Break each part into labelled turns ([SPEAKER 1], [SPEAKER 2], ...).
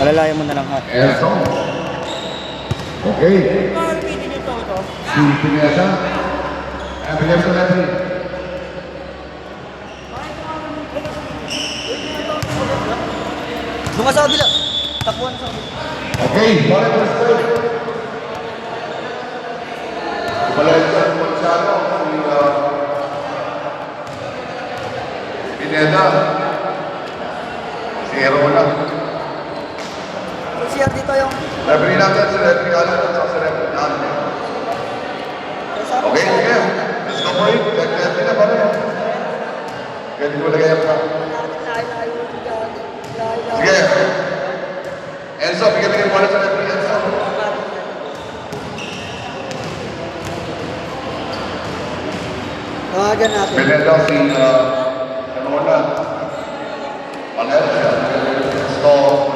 [SPEAKER 1] Alalayan mo na lang ha.
[SPEAKER 2] Elson. Okay. Si Pinesa. Bigyan ko natin.
[SPEAKER 1] Bunga sa kabila. Takbuhan sa kabila.
[SPEAKER 2] Okay. Balik ko sa balik ko sa Ponciano. Si Pineda. Si Herola.
[SPEAKER 1] Siya dito yung...
[SPEAKER 2] Referee natin si Referee Alan at si Referee Alan. Okay, sige. Let's go for it. Referee na pala yan. Pwede mo lagay ka. Sige. Enzo, bigyan mo sa Referee Enzo.
[SPEAKER 1] Tawagan natin.
[SPEAKER 2] Pineda si Herola. Panel siya. Gusto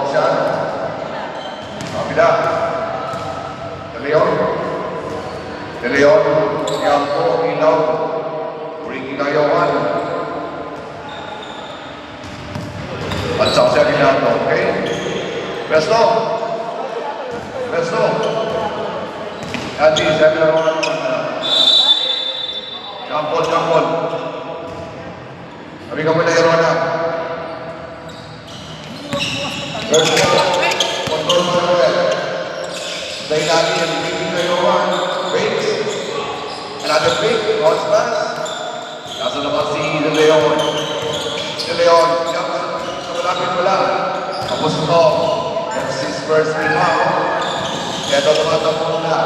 [SPEAKER 2] siya. Kapila. De Leon, Tiampo, Ilaw, Ricky Nayawan. At saka siya ginato, okay? Presto. Presto. Ati, sabi na naman Jampol, Jampol. Sabi ka mo na Irona. Presto. Control mo na well. Dahil lagi ang Ricky Nayawan. Waits. Another pick. Cross pass. Nasa naman si De Leon. De Leon. Sa malapit wala. Tapos ito. That's his first rebound. Kaya ito tumatakbo na.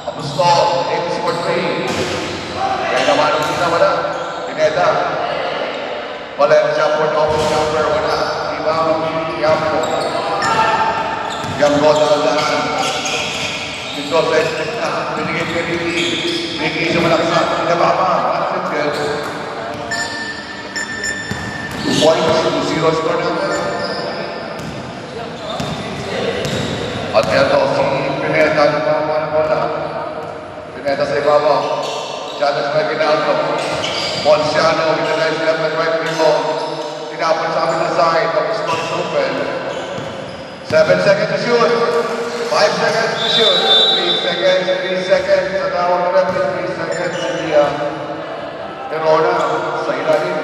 [SPEAKER 2] Tapos ito. Aims for 3. Kaya naman ang sila wala. Pineda. Valencia for double jumper. Wala. Rebound. Yampo. Yampo dahan-dahan. Ito sa estes na. Binigay kay Ricky. Ricky siya malaksan. Pinababa. Bakit yan? 2 points. 2-0 score natin. At ito si Pineda. Lumawa na bola. Pineda sa ibabaw. Chanas may ginalto. Ponciano. Pinagay sila ng right rebound. Tinapon sa amin na side. Tapos not open. 7 seconds to shoot. 5 seconds to shoot. 3 seconds. 3 seconds. Sa tawag na natin. 3 seconds. Hindi Verona sa ilalim.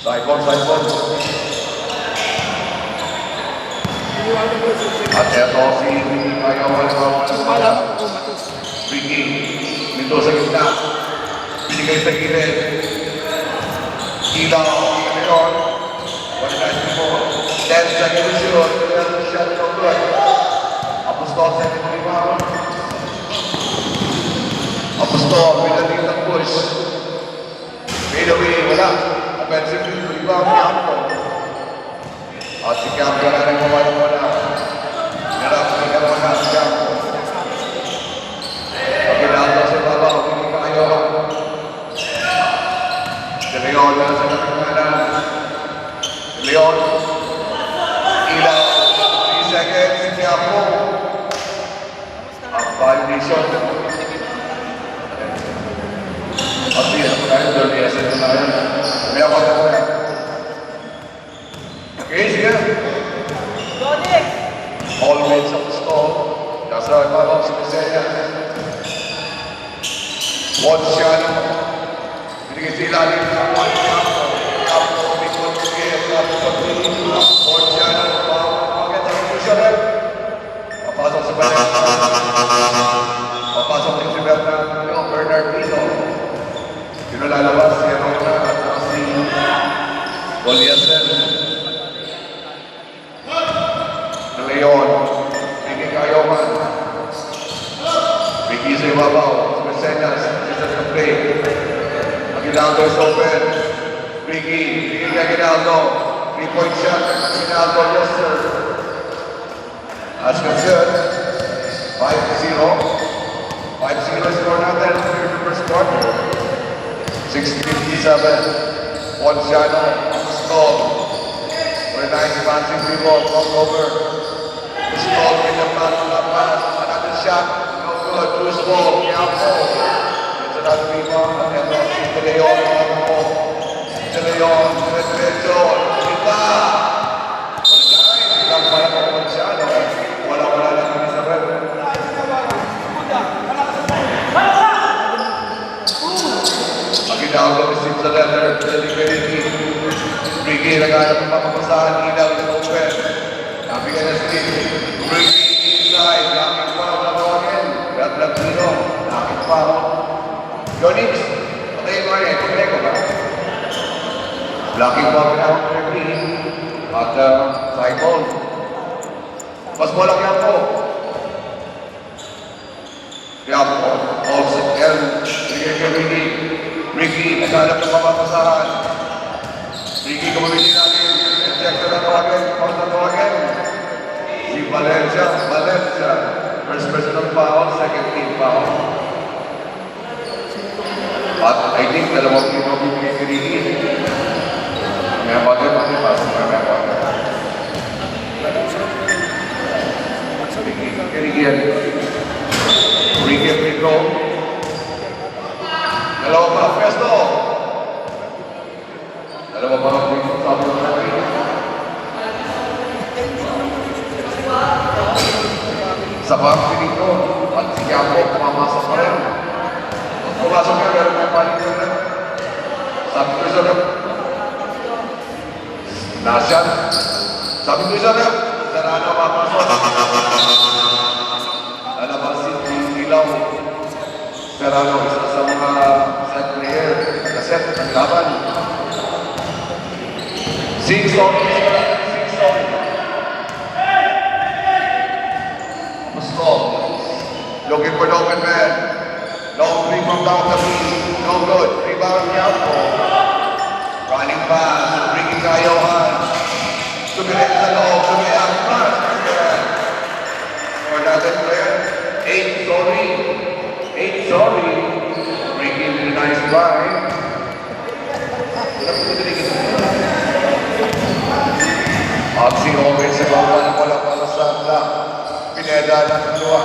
[SPEAKER 2] Sideball, sideball. At eto si Ayaw Ricky. Nito sa gitna. Binigay sa gilid. Ilaw. Leon. 194. 10 seconds to shoot. Shot no good. Apostol second rebound. Apostol, pinatid ng push. Fade away, wala. Offensive rebound, Campo. At si Campo na rin mawala. Narap na si Campo. Pagkinato sa babaw, hindi kayo. De Leon na sa kapitana. De Leon. Ilaw. 3 seconds, si Campo. Ang violation. At di, ako tayo, dirty asset na tayo. May ako na ko yan. Okay, sige. All men sa stall. Nasa ibabaw si Mesenia. Ponciano. Binigay sila rin sa Campo. Campo, Bicol, Ponciano. Bakit ang push rin? Papasok sa balik. Papasok din si Bernardino. Sino lalabas? Si Rona at si Goliasen. De Leon. Ricky Cayoman. Ricky sa ibabaw. Mesenas. Jesus na play. Aguinaldo is open. Ricky. Ricky Aguinaldo. 3-point shot. Aguinaldo. Yes, sir. As concerned. 5-0. 5-0 score natin for the first quarter. 6:57. Ponciano. Stall. For a nice passing rebound. Walk over. Stall with the pass. Another shot. No good. Loose ball. Campo. It's another rebound. And then De Leon. De Leon. Diretso. Kita. Ricky, naghanap ng papapasahan, ilaw, is open. Nabigyan na si Ricky inside, lakit pa, natawagin. Brad Latino, lakit pa. Yonix, patayin mo rin, patayin ko ba? Lakit pa, pinahon ko Ricky. At cycle. Mas walang yan po. Yan po. Also, Ricky. Ricky, naghanap ng papapasahan. Ricky, kumamili natin. Check na tawagin. Pause na tawagin. Si Valencia. First personal foul, second team foul. At I think dalawang team ang bibigay si Ricky. May water, pasok na may water. Ricky, free throw. Dalawa pa, Festo. Dalawa pa ang free throw, sabi ng Ricky. Sa bang free throw, at si Kiapo, pumamasok pa rin. Pumasok ka, meron may paling ko rin. Sabi ko siya na, Nasyan. Sabi ko siya na, Sarano mapasok. Ano ba si Ilaw? Sarano, isa sa mga set player, nakaset ng laban. 6 on. Mustol. Looking for the open man. Long three from down the field. No good. Rebound niya po. Running pass. Ricky Kayohan. Sumilit sa loob. Sumilit ang pass. For another player. 8 sorry. Ricky with a nice drive. At si Owen sa bawal wala para sa lock. Pineda ng dalawa.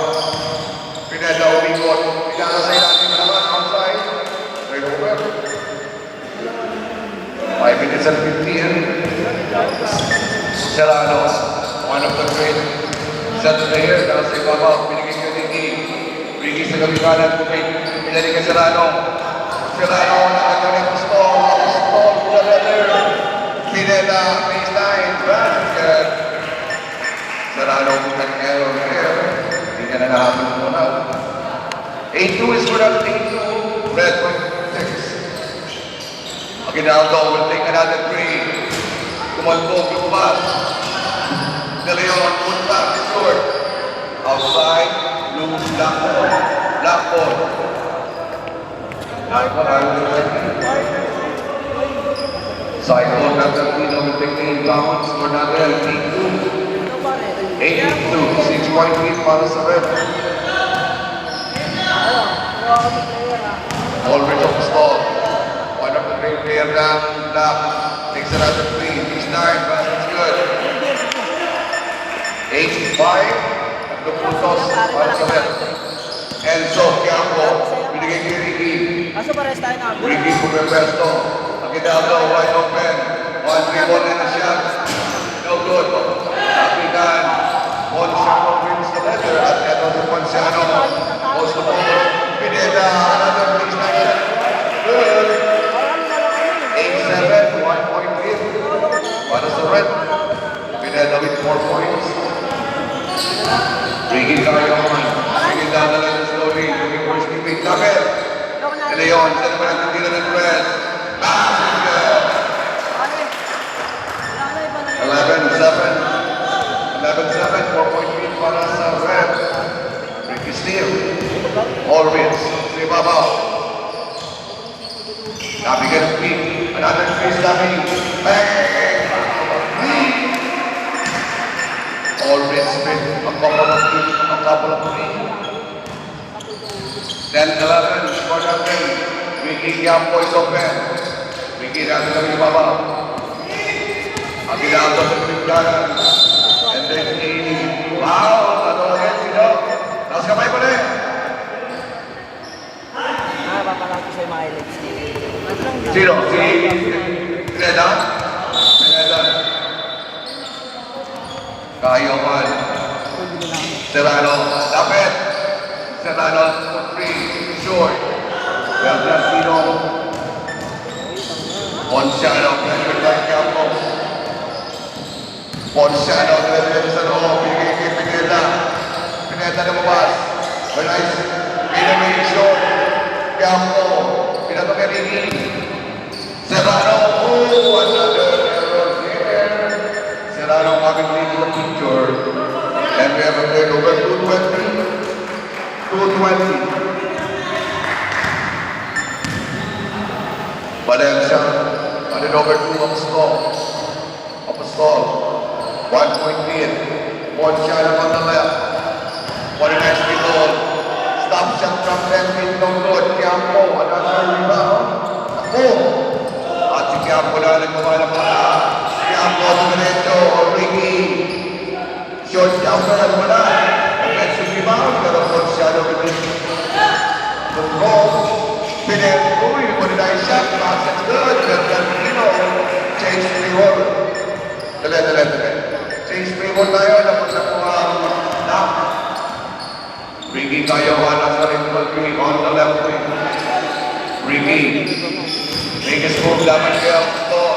[SPEAKER 2] Pineda umikot. Pinaka sa ilalim naman. Outside. Right over. 5 minutes and 15. Serrano. One of the great set players. Nasa ibabaw. Pinigay ka Ricky. Ricky sa gabikalan. Pinali ka Serrano. Serrano. Nakagaling ang stall. Pineda. Baseline. Basket. Serrano. Putang error here. Hindi ka na nahapon mo na. 8-2 is for that 8-2. Red point 6. Aguinaldo will take another 3. Tumalbog yung pass. De Leon, put back his short. Outside, loose Blackboard. Cycle number 3 will take the inbounds for another 8-2. 8-2, 6-point lead para sa Red. Always on the stall. One of the great player down, Black. Takes another 3. He's 9, basket's good. 8-5. At the puntos para sa Red. Enzo Quiampo. Binigay kay Ricky. Ricky Pumepesto. Aguinaldo wide open. 1-3-1 na siya. No good. Apigan. Ponciano wins the letter. At ito si Ponciano. Post the ball. Pineda. Another baseline shot. Good. 8-7. 1-point lead. Para sa Red. Pineda with 4 points. Ricky Kayoman. Ricky dadala na slowly. Looking for his teammate. Lapel. De Leon. Saan naman ang titira ng Red? Basket. 11-7. 4-point lead para sa Red. Ricky steal. Orwins. Sa ibabaw. Nabigyan ng pick. Another face namin. Bang! Orwins with a couple of three. 10-11. Score natin. Ricky Quiampo is open. Ricky natin ang ibabaw. Aguinaldo sa pinagdagan. And then wow! Ano yan sino? Nasa kamay pa rin.
[SPEAKER 1] Papalaki sa mileage.
[SPEAKER 2] Sino? Si Pineda? Kayoman. Serrano. Lapet. Serrano for 3. Short. Beltrán Pino. Ponciano. Pressure by Quiampo. Ponciano, dire-diretso sa loob, binigay kay Pineda. Pineda lumabas. Very nice. Innovation. Campo. Pinato kay Ricky. Serrano. Oh, another error there. Serrano coming late to the picture. And we have a turnover 220. 220. Valencia. And over 2 Apostol. Apostol. 1 point lead. Ponciano on the left. What a nice ball. Stop shot from 10 feet, no good. Campo, another rebound. Ako. At si Campo na nagmamala ng bola. Campo, diretso. Ricky. Short jumper at wala. Offensive rebound. Pero Ponciano control. Pinero. What a nice shot. Pass it good. Delgado. Change reward. Dali. Change reward tayo. Dapat na po na. Ricky Kayawan as a rimple three on the left wing. Ricky. Make his move dapat kay Apostol.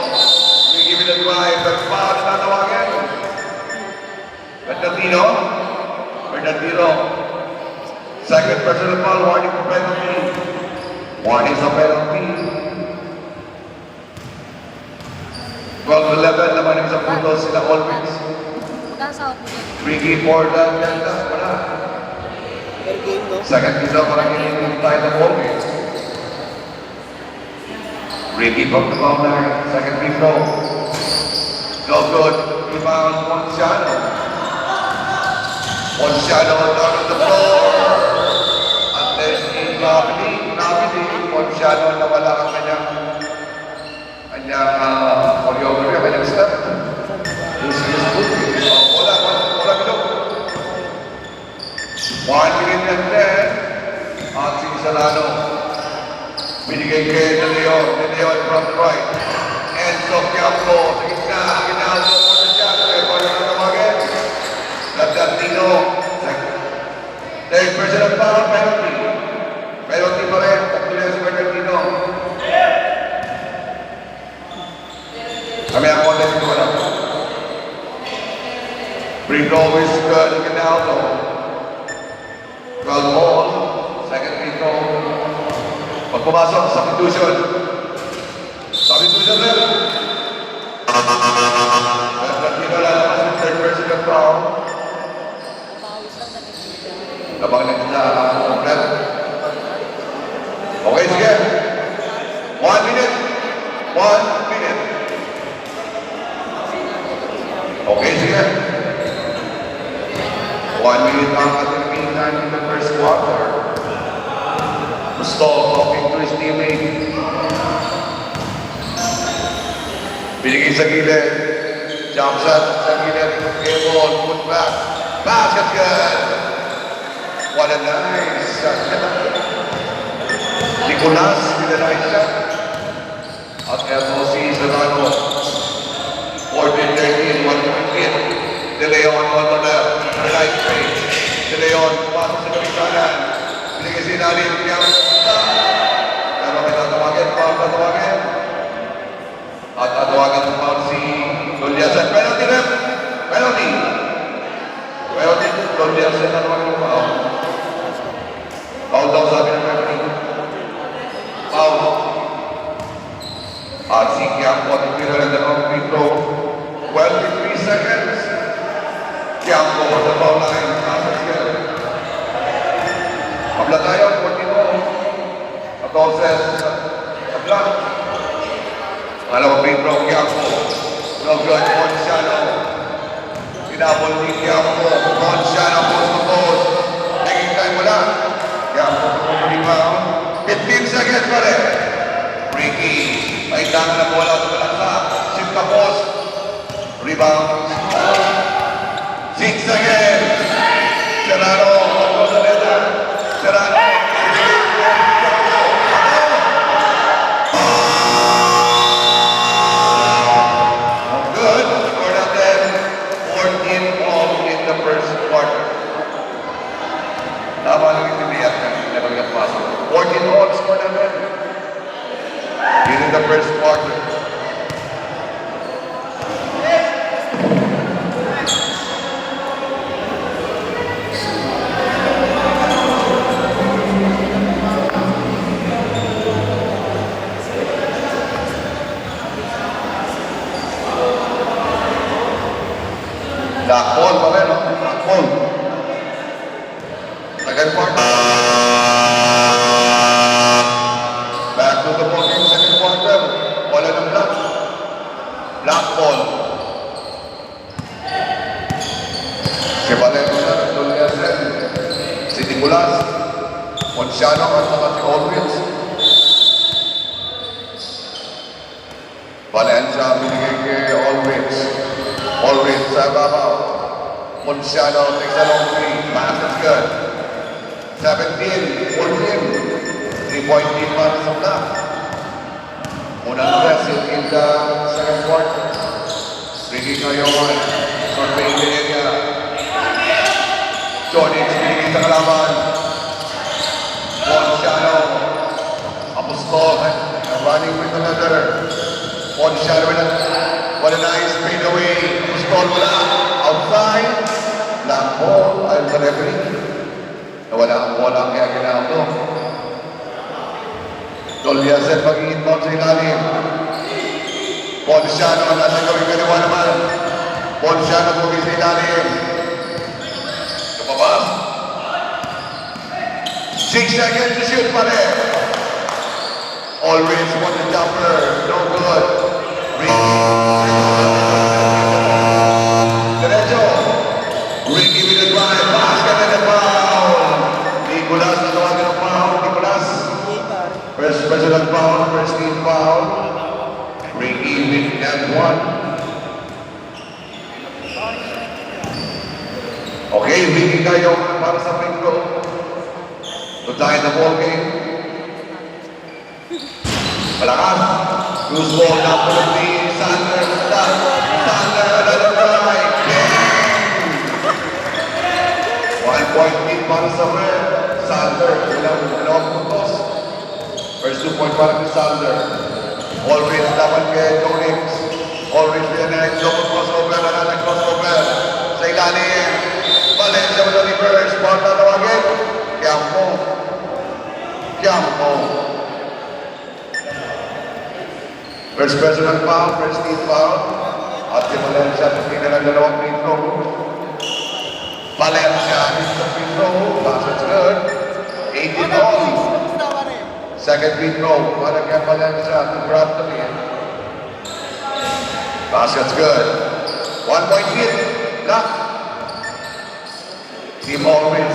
[SPEAKER 2] Ricky with a drive. But foul na tawagin. Bernardino. Second personal foul. Warning for penalty. Warning sa penalty. 12-11 naman yung sa puntos sila always. Ricky for the Delta. Wala. Second piece of parang tayo ng ball. Ricky from the foul line. Second free throw. No good. Rebound Ponciano. Ponciano down on the floor. And then Nabili. Ponciano nawala ang kanyang choreography, ang kanyang step. Wala bilog. 1 minute and 10. At si Salano. Binigay kay De Leon from the right. Enzo Campo sa gitna. Ginaldo for the shot. Kaya na tawagin. Bernardino. Third personal foul penalty. Penalty pa rin. Pagtuloy si Bernardino. Kami ang content ko na. Free throw is good. Ginaldo. 12 ball. Second free throw. Pag pumasok, substitution. Substitution rin. Bernardino lalabas yung third personal foul. Labang na kita kompleto. Okay, sige. 1 minute. 1 minute. Okay, sige. 1 minute ang ating meantime in the first quarter. Gusto talking to his teammate. Binigay sa gilid. Jump shot sa gilid. Ball, put back. Basket good. What a nice shot. Nicolas with a nice shot. At FOC Serrano. 14-13, 1-point. De Leon on the left. Right page. De Leon, pasok sa kapisanan. Binigay si Nalim. Pero may tatawagin. At tatawagan ng foul si Loliasan. Penalty rep. Penalty. Loliasan na naman yung foul. Foul daw sabi ng referee. Foul. At si Kiampo at tira ng dalawang free throw. 23 seconds. Kiampo on the foul line. Pabla tayo, 14-0. Atoses. Pabla. Alam mo, free throw, Kiampo. No good, Ponciano. Pinabol ni Kiampo. Ponciano, post to post. Taking time mo lang. Kiampo, rebound. 15 seconds pa rin. Ricky. May dami na bola sa balaksa. Shift ka post. Rebound. 6 seconds. Serrano. Serrano. Good. Scored at them. 14 all in the first quarter. Tama lang yung tiniyak na nagpapasok. 14 all scored at them. In the first quarter. Black ball pa rin, no? Black ball. Second quarter. Back to the ball game, second quarter. Wala ng black. Black ball. Si Valencia, Doliasen, si Nicolas, Ponciano at saka si Aldrich. Valencia binigay kay Aldrich. Aldrich sa babaw. Ponciano takes a long three. Pass is good. 17, 14. 3-point lead para sa black. Unang press in the second quarter. Ricky Cayoan. Surveying the area. Johnny binigay sa kalaban. Ponciano. Apostol. Running with another. Ponciano with what a nice fadeaway. Apostol wala. Outside. Black ball. Ayon sa referee. Nawala ang bola kaya ginagawa. Doliasen mag-i-inbound sa ilalim. Ponciano nasa gawing kaliwa naman. Ponciano bugi sa ilalim. Kapabas. 6 seconds to shoot pa rin. Always want the jumper. No good. Derecho. Ricky with the drive. Basket and the foul. Nicolas natawagan ng foul. Nicolas. First personal foul. First team foul. Ricky with that one. Okay, Ricky kayo para sa free throw. To tie the ball game. Malakas. Loose ball down for the team. Sander, stop. Sander, another drive. 1 point lead para sa red. Sander, dalawang puntos. First 2 point para kay Sander. Always dapat kay Jonix. Always din ang double crossover. Another crossover. Sa ilalim. Valencia with the reverse. Ball na tawagin. Kiampo. Kiampo. First personal foul, first team foul. At si Valencia, tingnan ng dalawang free throw. Valencia hits the free throw. Pass is good. 18 all. Second free throw para kay Valencia to Bradley. Basket's good. 1 point hit. Lock. Team always.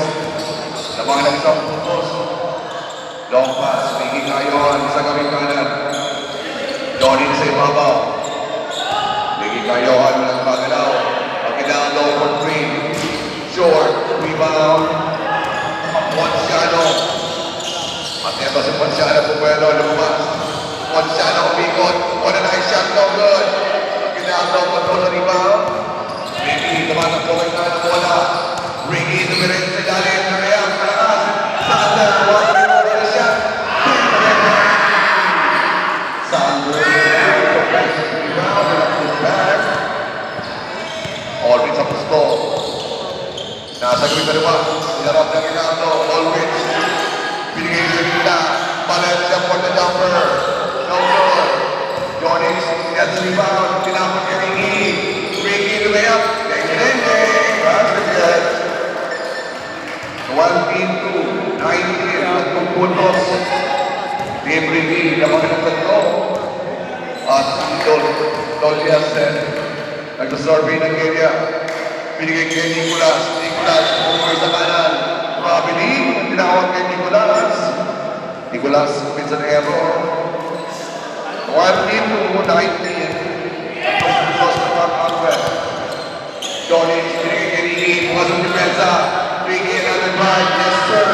[SPEAKER 2] Lamang ng isang puntos. Long pass. Ricky Cayoan sa gawing kanan. Johnny sa ibabaw. Ricky Cayoan walang magalaw. Pagkailangan low for 3. Short. Rebound. Ponciano. At ito si Ponciano Pumelo lumabas. Ponciano umikot. What a nice shot. No good. Pagkailangan low control sa rebound. Ricky tumatakbo kay kanan bola. Ricky tumirin sa ilalim. Narayang malakas. Sander. What a shot. Sander. Always up the score. Nasa gawin kaliwa. Sinarap ng Ginaldo. Always. Binigay sa gitna. Valencia for the jumper. No good. Jonix gets the rebound. Tinapon kay Ricky. Ricky to lay up. Basket. 12-2. 19. Tatlong puntos. Team Ricky. Kapag ng tatlo. At Doliasen. Nagsasurvey ng area. Binigay kay Nicolas. Nicolas, umuwi sa kanan. Probably, tinawag kay Nicolas. Nicolas, commits an error. 1-2, 19. Itong putos na Mark-Alfred. Johnny, binigay kay Ricky. Bukas ang depensa. Ricky, another drive. Yes, sir.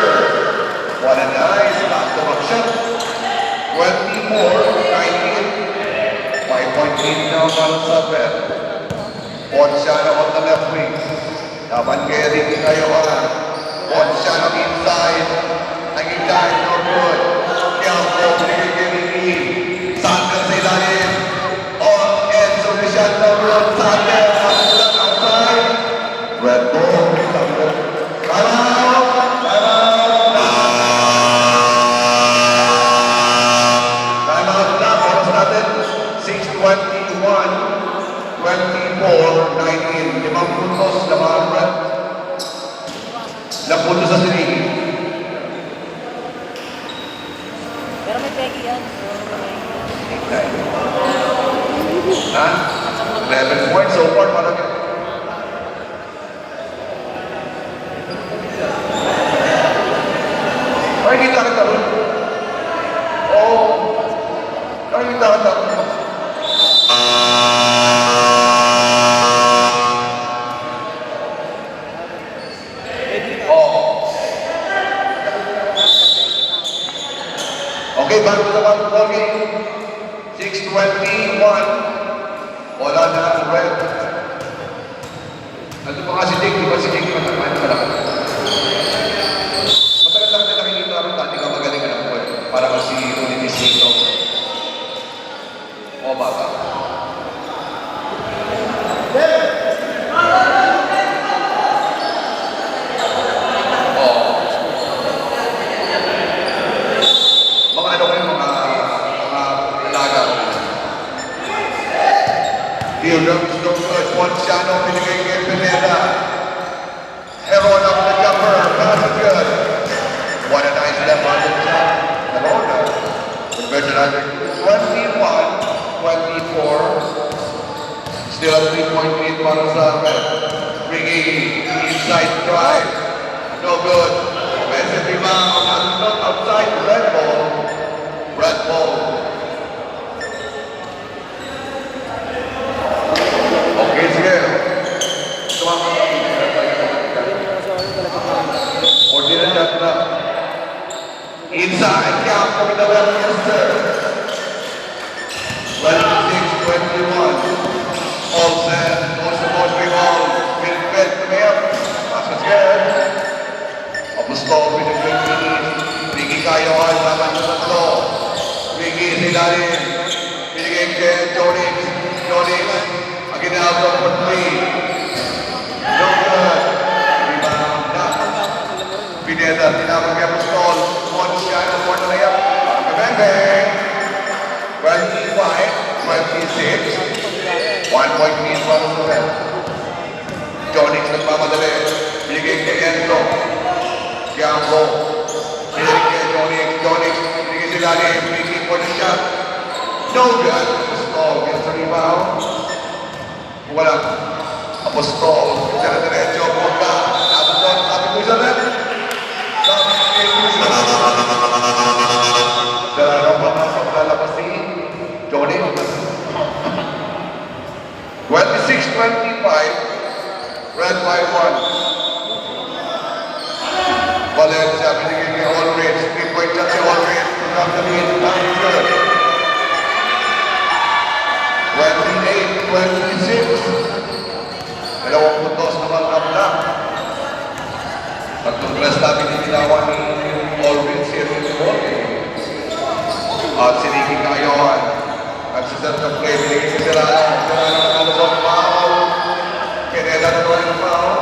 [SPEAKER 2] What a nice back-to-back shot. 24, 19. 5-point lead now para sa red. Ponciano on the left wing. Dapat kay Ricky Cayoan. Ponciano inside. Naging time, no good. Kiampo, binigay kay Ricky. Sander sa ilalim. On end, so the shot no good. Sander, outside. Red ball. Sander. Time out. Time out. Time out na. Oras natin. 6:21. 24. 19. 5 puntos, lamaan Brad. 10 puntos sa Sinigi.
[SPEAKER 1] Pero may pegi yan.
[SPEAKER 2] Ha? 11 points so far, parang ay, kita kita rin. Oo. Ay, kita kita rin. Oo. Okay, back to the one game. 6:21. Wala na ang red. Ano pa nga si Dick? Di ba si Dick matagal ka lang? Matagal lang na nakikita rin dati ka magaling ng point. Para kasi Unitis dito. O bata. Mga ano ko yung mga alaga ko. Williams looks good. Ponciano binigay kay Pineda. Heron up the jumper. Pass is good. What a nice left on the shot. Heron converted under 21-24. Still a 3-point lead para sa Red. Bringing inside drive. No good. Offensive rebound. Not outside. Red ball. Red ball. Okay, sige. Ordinary shot na. Inside, count for the left wrister. 26-21. All set. Most rebound. Wilfred Premier. Pass is good. Apostol with the quick finish. Ricky Kayoan, laban sa tatlo. Ricky Silarin. Binigay kay Jonix. Jonix. Again out for 3. No good. Rebound up. Pineda, tinapag kay Apostol. One shot, one layup. Bang-bang. 25-26. 1 point lead para sa Red. Jonix nagmamadali. Binigay kay Enzo. Giambo. Binigay kay Jonix. Jonix. Binigay sila ni Ricky for the shot. No good. Apostol gets the rebound. Wala. Apostol. Diyan na diretso. Punta. Apostol. Sabi ko sa Red. Sabi ko sa Red. Darang papasok lalabas si Jonix. 26-25. Red by 1. Valencia binigay kay Allred. 3-point shot si Allred. From the lead. That's good. 28-26. Dalawang puntos naman ang lang. Tatlong tres natin itinawan ni Allred si Enrique Bote. At si Ricky Kayoan. Nagsiset ng play. Binigay si Serrano. Serrano nakalabang foul. Pineda na naman yung foul.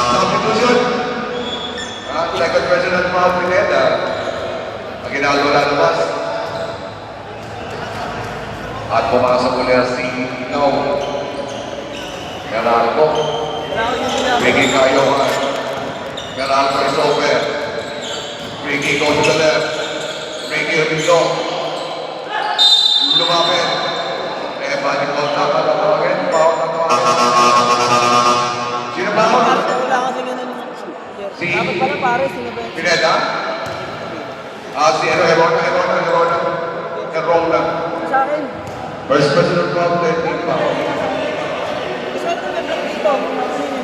[SPEAKER 2] Substitution. Second personal foul Pineda. Ang ginagawa na labas. At pumasok ulit si No. Meralco. Ricky Kayoan. Meralco is over. Ricky goes to the left. Ricky Rico. Lumapit. Balik ko tama na tawagin. Foul na tawagin. Sino ba ako?
[SPEAKER 1] Wala kasi ganun.
[SPEAKER 2] Si
[SPEAKER 1] Dapat pala pare, sino ba?
[SPEAKER 2] Pineda? Si Herona.
[SPEAKER 1] Sa akin.
[SPEAKER 2] First personal foul, 13 foul.
[SPEAKER 1] Isa ito na dito.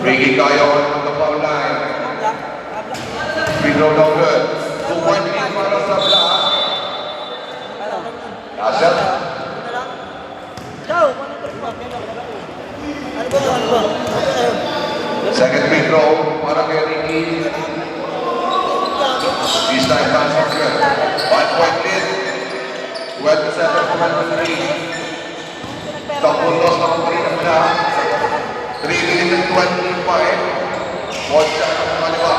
[SPEAKER 2] Ricky Kayoan on the foul line. Free throw no good. 2-point lead para sa Black. Asset.
[SPEAKER 1] Ikaw, ano ba?
[SPEAKER 2] Second free throw para kay Ricky. This time pass is good. 1-point lead. 27-23. Isang puntos na ang parin na 3 minutes and 25. One shot ang kaliwa.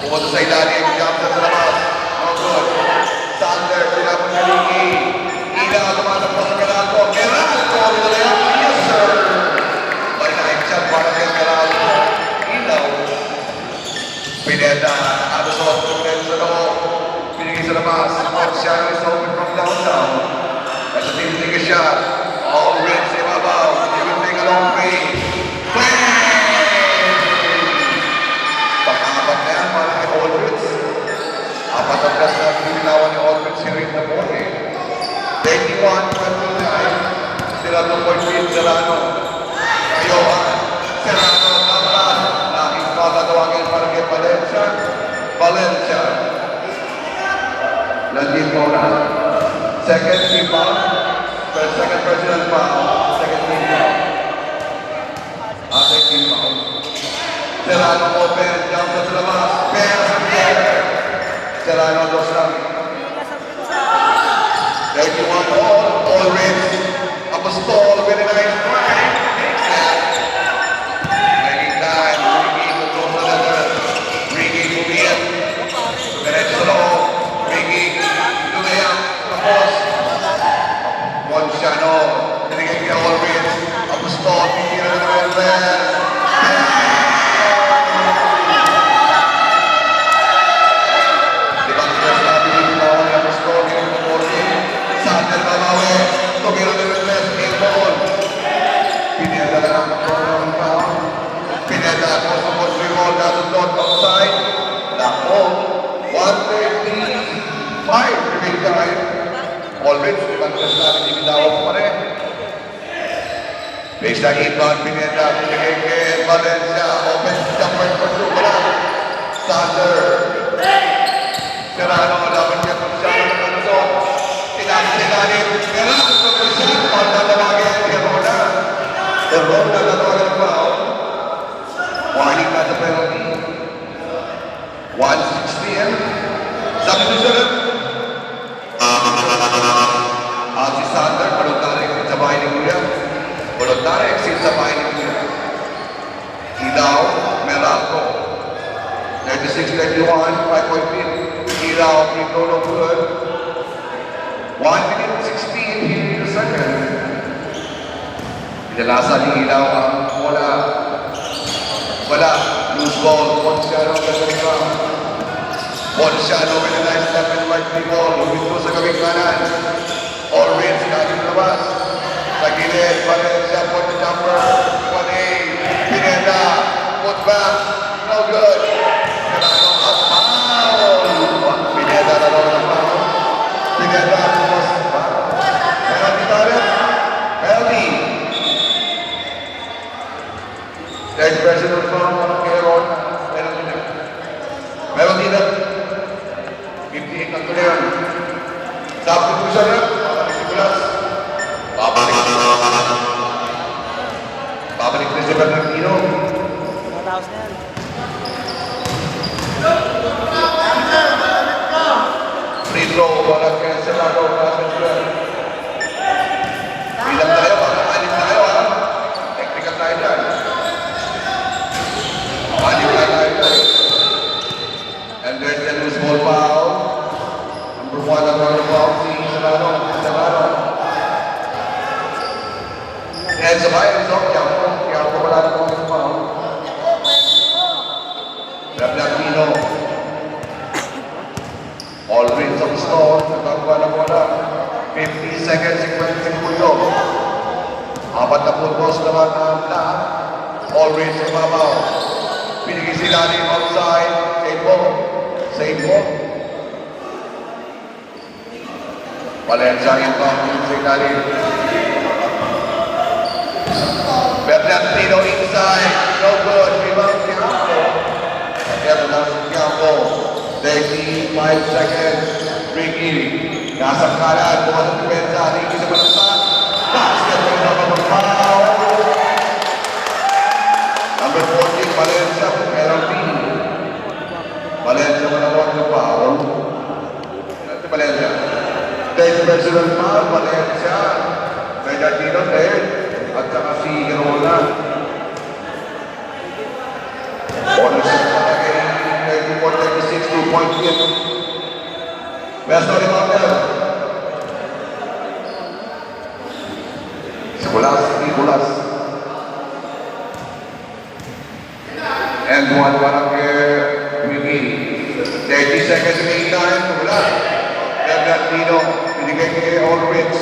[SPEAKER 2] Pumunta sa ilalim. Jump sa labas. Oh good. Sander. Sila po ni Ricky. Ila. Tumatapos sa Meralco. Meralco. Yes sir. Serrano. Johan. Serrano, Camara. Laking pagkatawagin para kay Valencia. Valencia. Landin Paula. Second team foul. Second personal foul. Second team foul. Second team foul. Serrano open. Jump sa labas. Serrano dos lang. 31 all reds. Apostol, very nice drive. Taking time, Ricky control the letter. Ricky moving in. Diretso sa loob. Ricky, lumayan. Tapos, Monciano, binigay kay all reds. Apostol, titira na naman red. Baseline inbound, Pineda, binigay kay Valencia, open jumper for two, wala. Sander. Serrano, laban niya kung siya ng ano doon. Tinapos-ilalim, pero gusto ko siya, pagdalawagin, Herona. Herona, natawagan ng foul. Warning na sa penalty. 1:16. Substitution. Si Sander, voluntary exit sa bahay ni Kuya. Voluntary exit sa bahay ni Kuya. Ilaw, Meralco. 36-31, 5-point lead. Ilaw, free throw no good. 1 minute 16 here in the second. Pinalasa ni Ilaw ang bola. Wala. Loose ball. Ponciano Catarina. Ponciano with a nice step and right free ball. Lumito sa gawing kanan. Orange galing labas. Sa gilid. Valencia for the jumper. 1A. Pineda. Put back. No good. Serrano up. Foul. Pineda na lang ng foul. Pineda. Pumas. Penalty tayo. Penalty. Third personal foul. Kay Ron. Penalty na. Penalty na. 58 ang tuloy. Substitution na. Babalik na si Bernardino.
[SPEAKER 1] Mataos na yan.
[SPEAKER 2] Free throw para kay Serrano. Bilang tayo, anim tayo ha. Technical tayo dyan. Anim na tayo dyan. And there's the loose ball foul. Number 1 ang mga foul si Serrano. And sa bayan, so, kaya ako wala na kong foul. Bernardino. All rings of stone, nagkakawa na bola. 50 seconds, 50 sekundos. 4 balls naman ang lahat. All rings sa babaw. Pinigil sila ni outside. Save mo. Valencia inbound sa ilalim. Bernardino inside. No good. Rebound Campo. Pero lang si Campo. 35 seconds. Ricky. Nasa kanan. Bukas ang depensa. Ricky sa balasan. Basket mo na mag-foul. Number 14, Valencia. Penalty. Valencia manalawag ng foul. Valencia. Third personal foul. Valencia. Bernardino third. At saka si Herona. Bonus na kay 34-36, 2-point hit. Best of the Martel. Nicolas. And one para kay Ricky. 30 seconds remaining. Nicolas. Bernardino. Binigay kay Ulrich.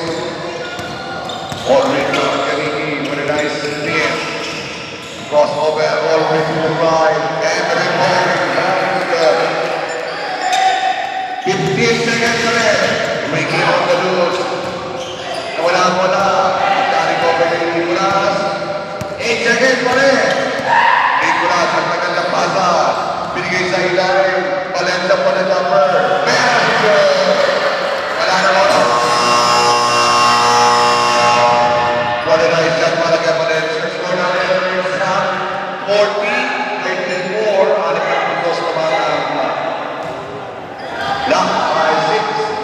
[SPEAKER 2] Ulrich na kay Ricky. With a nice DM. Crossover, Ulrich to the right. And the rebound. 15 seconds left. Ricky on the loose. Nawala. Dari ko kay Nicolas. 8 seconds pa rin. Nicolas, ang tagal ng pasa. Binigay sa ilalim. Valencia pa na number. Wala na oras. Wala na isang malagay Valencia. Score na rin sa 40-24. Anak ng puntos na mga lang 5-6.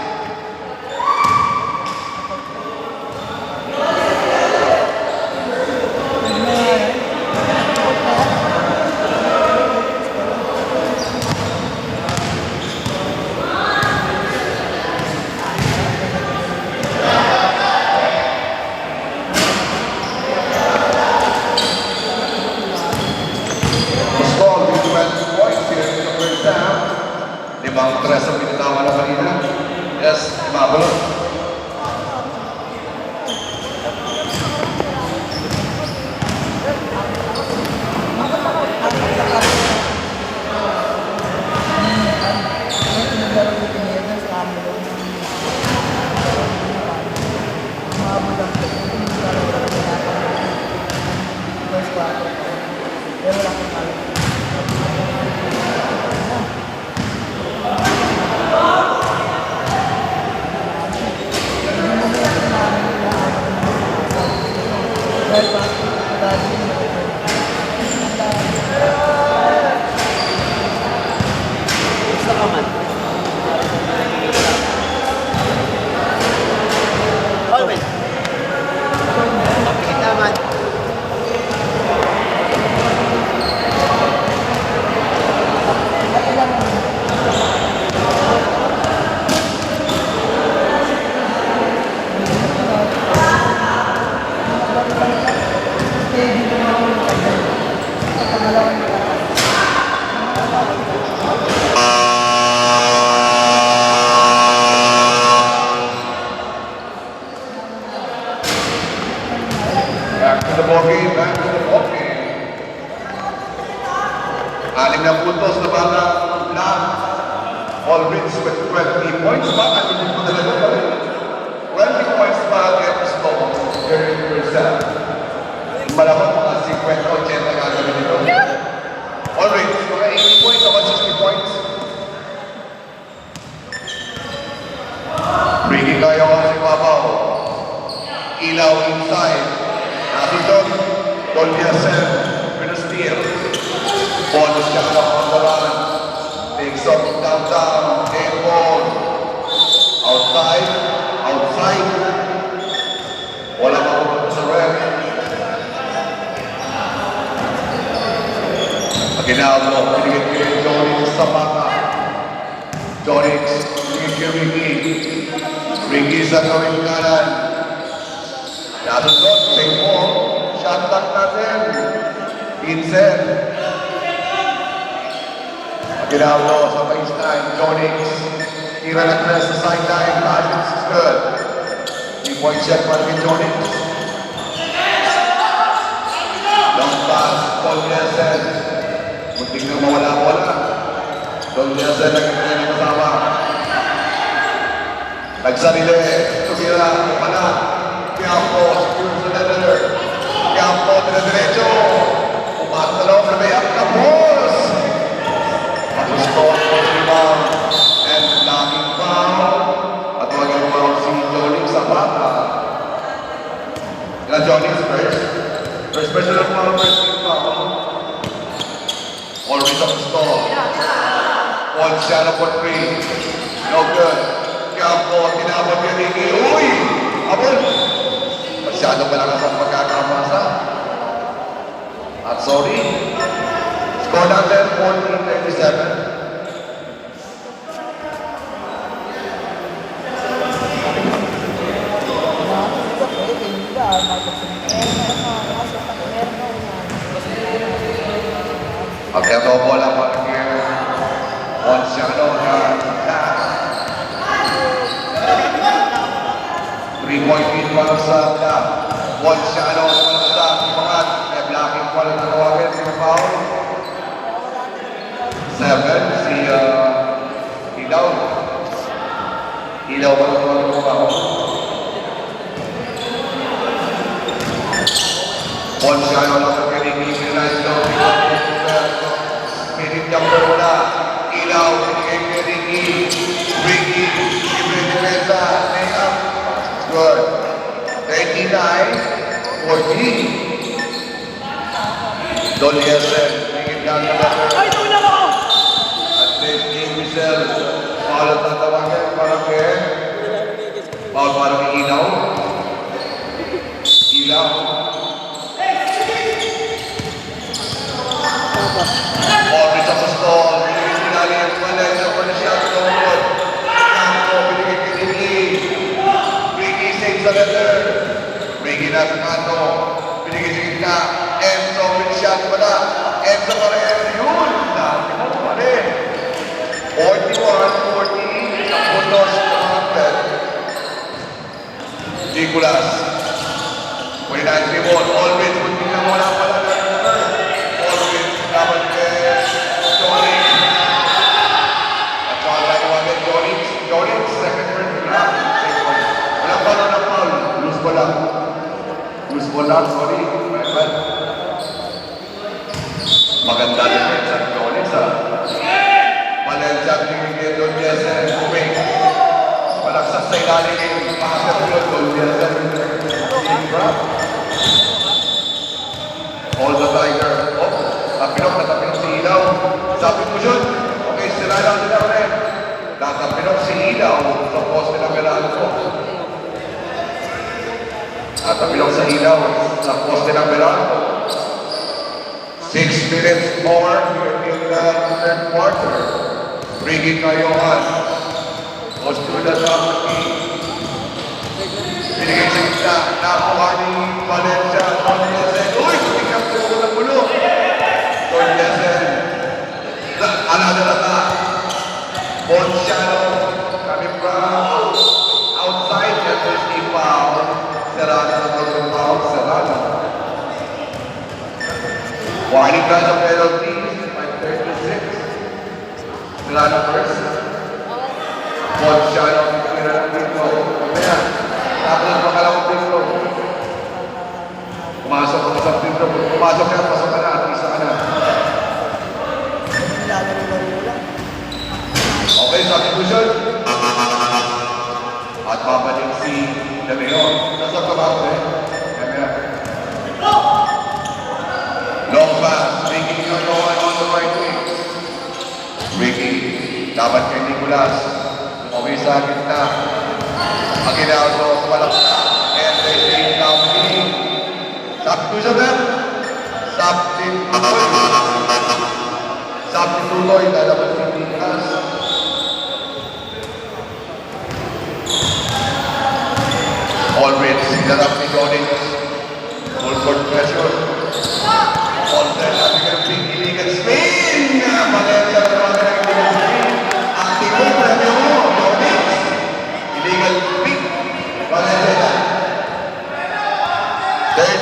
[SPEAKER 2] Limang tres ang pinatawa na kanina. Yes, mabalot.
[SPEAKER 1] Always. Kapit naman.
[SPEAKER 2] Back to the ball game, back to the ball game. Anim na puntos na mga Black. All wins with 20 points. Bakit hindi ko talaga pa rin? 20 points para kay Stone. 30%. Malamang mga 50-80 gagawin nito. All wins, mga 80 points o 160 points. Bringing kayo kasi Papaw. Ilaw inside. Nasusunod, Dolbiasen, with a steal. Bonus siya na on the run. Takes up downtown, game ball. Outside, outside. Wala mapunta sa ref. Aguinaldo, binigay kay Jonix sa bata. Jonix, binigay kay Ricky. Ricky sa gawing kanan. Nasusunod, take ball. Shot clock natin. Vincent. Aguinaldo sa baseline. Jonix. Tira na press sa sideline. Pass is good. 3-point shot para kay Jonix. Long pass. Dolbiasen. Muntik na mawala-wala. Dolbiasen nagkakaya na kasama. Nagsarili. Tumira. Pana. Campo, secure sa letter. Campo, dire-diretso. Umat sa loob na may Campos. Pag-score po rebound. And blocking foul. At waging foul si Jonix sa bata. Na Jonix first. First personal foul, first team foul. Always up the stall. One shot for 3. No good. Campo, tinawag niya Ricky. Uy! Abol! Masyado malakas ang pagkakamasa. At sorry. Score natin 14-37. Pagkato po lang pag-gear. One shot on pass. 3-point lead para sa Black. One shot on sa mga blocking pa lang natawagin si foul. 7 si Ilaw. Ilaw pa lang natawagin mo foul. Bonsiano lang ang kaningin nila ito. Spirit number wala. Ilaw, binigay kay Ricky. Ricky, libre defensa. Layup. Good. 39-14. Don Yesen, bigyan lang na letter. At least King Michelle. Paul ang tatawagin para kay Paul para kay Ilaw. Ilaw. Paul Rich sa stall. Binigay sinali ang Valencia for the shot. Longwood. Campo, binigay kay Ricky. Ricky saves the letter. Ricky na sa kanto. Binigay sa gitna. Enzo with shot pala. Enzo pa rin. Yun! Dami mo pa rin. 41-14. Sa puntos ng mga pet. Nicolas. 29-3-1. Always kunting na wala pala na number. Always dapat kay Johnny. At saka tayo naman Johnny. Second word. Walang pala na foul. Loose ball lang. Loose ball lang. Sorry. My bad. Maganda defense ang Johnny sa Valencia. Binigay Don Yesen. Moving. Malaksak sa ilalim yung pakasapulot. Don Yesen. All the Tiger. Oh, tapinok si Ilaw. Sabi mo yun. Okay, sila lang nila ulit. Tatapinok si Ilaw sa poste ng Verano. Tatapinok sa Ilaw sa poste ng Verano. 6 minutes more in the third quarter. Ricky Cayohan goes to the top of the game. Binigay sa gitna. Nakuha ni Valencia. Don Yesen. Uy! Tumikap ko ng gulo. Don Yesen. Another attack. Bonsiano. Coming from outside. There's a foul. Serrano na doon foul. Serrano. Warning guys of penalties. 5:36. Serrano first. Bonsiano. Tira ng dito. Ayan. Tapos makalawang dito. Pumasok ka sa dito. Pumasok ka, pasok ka na. Isa ka na. Okay, substitution. At babalik si Damion. Nasa trabaho eh. Long pass. Ricky Cayohan on the right wing. Ricky. Dapat kay Nicolas. Umaway sa gitna. Aguinaldo sa balaksa. And they take down the game. Substitution them. Substitutoy. Lalabas si Nicolas. Already sinarap ni Johnny. Full court pressure. Alter natin ang big illegal spin. Valencia na naman ang illegal spin. Ang tingong premyo mo, Johnny. Illegal spin. Valencia. Third,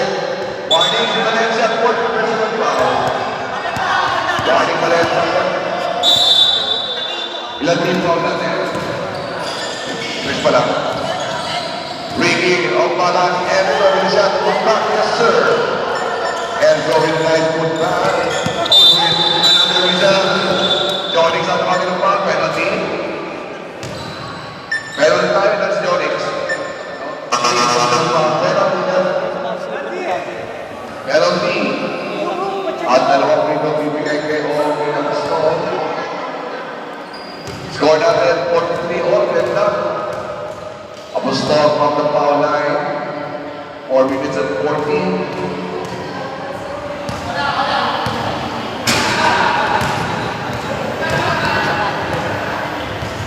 [SPEAKER 2] warning si Valencia. Fourth personal foul. Warning Valencia. Ilan din foul natin? First pa lang. Ricky, Obalan, Enzo with a shot, put back, yes sir. Enzo with a nice put back. Another result. Jonix at tawagin ng foul, penalty. Penalty tayo, that's Jonix. Penalty. At dalawang pito bibigay kay Orbe ng score. Score natin 43 Orbe lang. Apostol from the foul line. 4 minutes and 14.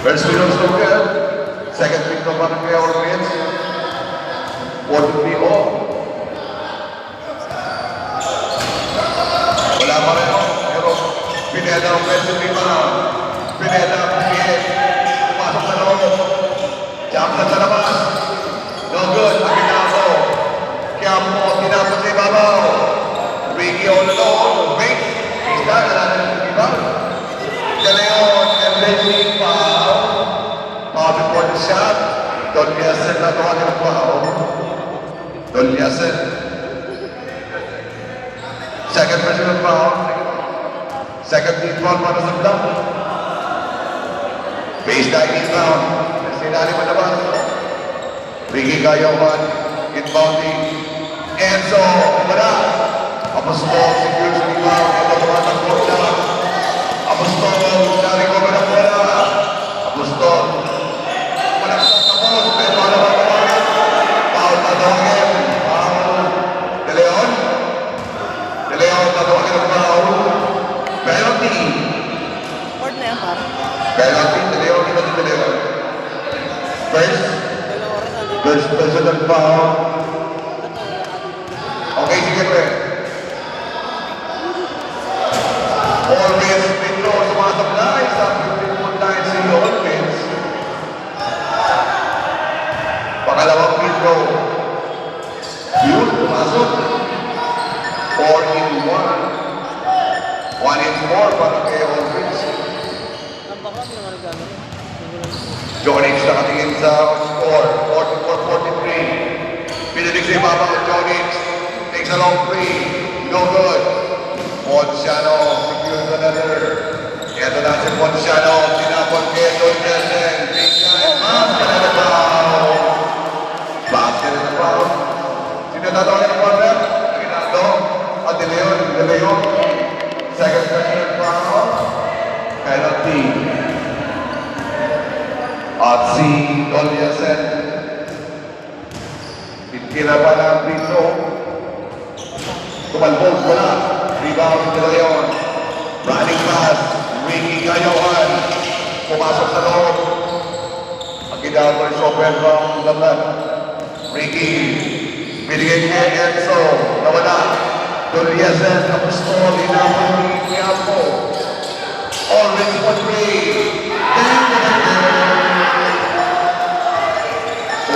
[SPEAKER 2] First free throw is no good. Second free throw para kay Orleans. 43 all. Wala pa rin ako. Pero Pineda ang offensively pa. Pineda, pumasok sa loob. Jump na sa labas. No good. Aguinaldo. Campo, tinapos sa ibabaw. Ricky all alone. Wait. Isa, nalaman ng iba. Galeon and Benji foul. Foul before the shot. Don Yesen na tawagin ang foul. Don Yesen. Second personal foul. Second team foul para sa block. Base diving foul. Sinali malabas. Ricky Gayawan. Inbounding. Enzo. Wala. Apostol. Security foul. Ito tumatakbo siya. Apostol. Nari-cover ang wala. Apostol. Malaksak na po. Pero ano ba tawagan? Foul na tawagin. Foul. De Leon. De Leon tatawagin ang foul. Penalty.
[SPEAKER 1] Court na yan, par.
[SPEAKER 2] Penalty. De Leon. Ito si De Leon. First.
[SPEAKER 1] Dalawang oras na.
[SPEAKER 2] First personal foul. Okay, sige pre. Always Pedro sumasablay sa 15 times si Always. Pangalawang Pedro. Yun, pumasok. 4 in 1. 1 in 4 para kay Always.
[SPEAKER 1] Ang baka, hindi naman nagano.
[SPEAKER 2] Jonix nakatingin sa score. 44-43. Pinilig sa ibaba ng Jonix. Takes a long three. No good. Ponciano secures another. Ito na si Ponciano. Tinapon kay Don Nelson. Big time. Basket and a foul. Basket and a foul. Sino tatawagin ang corner? Aguinaldo. At De Leon. De Leon. Second personal foul. Penalty. At si Don Nelson. Itira pa ng Brito. Tumalbog wala. Rebound De Leon. Running pass. Ricky Gayawan. Pumasok sa loob. Aguinaldo is open from the left. Ricky. Binigay kay Enzo. Nawala. Doliasen. Apostol. Inapon ni Quiapo. Orange for three.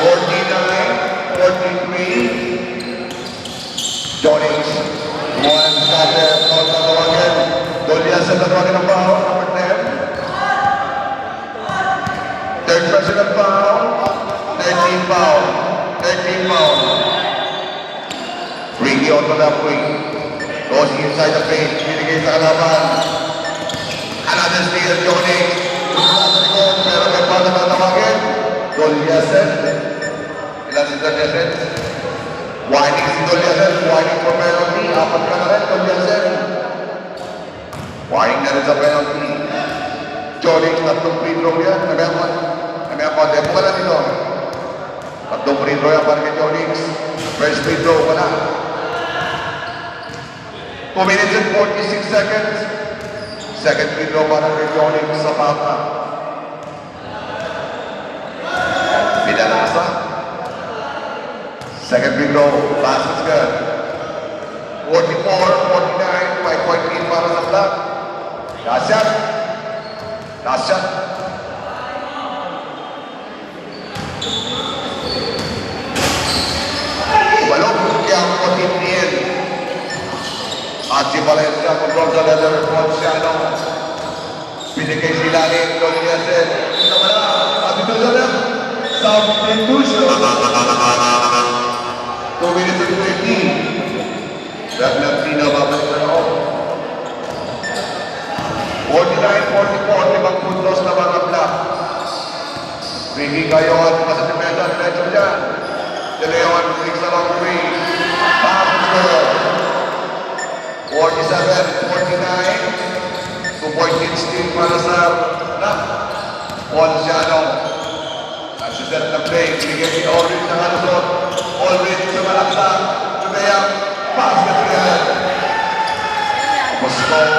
[SPEAKER 2] 49-43. Jonix. One starter. Foul tatawagan. Doliasen tatawagan ang foul. Number 10. Third personal foul. 13 foul. 13 foul. Ricky on the left wing. Goes inside the paint. Binigay sa kalaban. Another steal. Jonix. Pero may foul na tatawagin. Doliasen. Ilan si Doliasen? Warning si Doliasen. Warning for penalty. Apat ka na rin, Doliasen. Warning na rin sa penalty. Jonix, tatlong free throw yan. Namaya demo ka na dito. Tatlong free throw yan para kay Jonix. First free throw, wala. 2 minutes and 46 seconds. Second free throw para kay Jonix sa pata. Pinalasa. Second free throw, basket's good. 44-49, 5-point lead para sa Black. Last shot. Last shot. Balog, kaya ang potin niyan. At si Valencia controls the leather, Ponciano. Binigay sila ni Doliasen. Ito na, at ito na lang. Substitution. 2 minutes and 13. Definitely na babalik na ako. 49-44, 5 puntos na mga Black. Ricky Gayawan, sa depensa, diretso dyan. De Leon, 6 along 3. Basket. 47-49. 2-point lead still para sa Black. Ponciano. Nagsiset na play. Bigay si Aldridge sa halusot. Aldridge sa malaksak. Tumaya. Basket again. Apostol.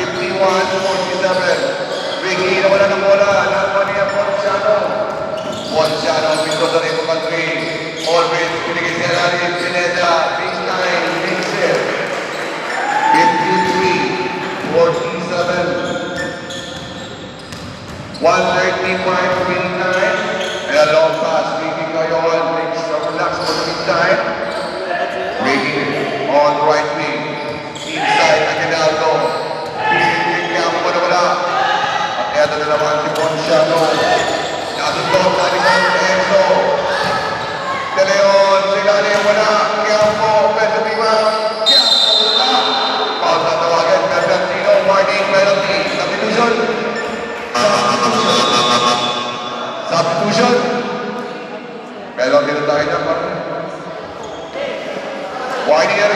[SPEAKER 2] 51-47. Ricky na wala ng bola. Nakakuha niya Ponciano. Ponciano. Pinto sa rin mga 3. Aldridge. Binigay siya natin. Pineda. Baseline. Mixer. 53-47. 135 remaining time. And a long pass. Ricky Gayawan makes a relax for the time. Ricky on right wing. Inside Aguinaldo. Ricky ang wala. At ito na naman si Ponciano. Nasundog na rin ang Enzo. De Leon. Sila na yung wala. Quiapo. Peso Piman.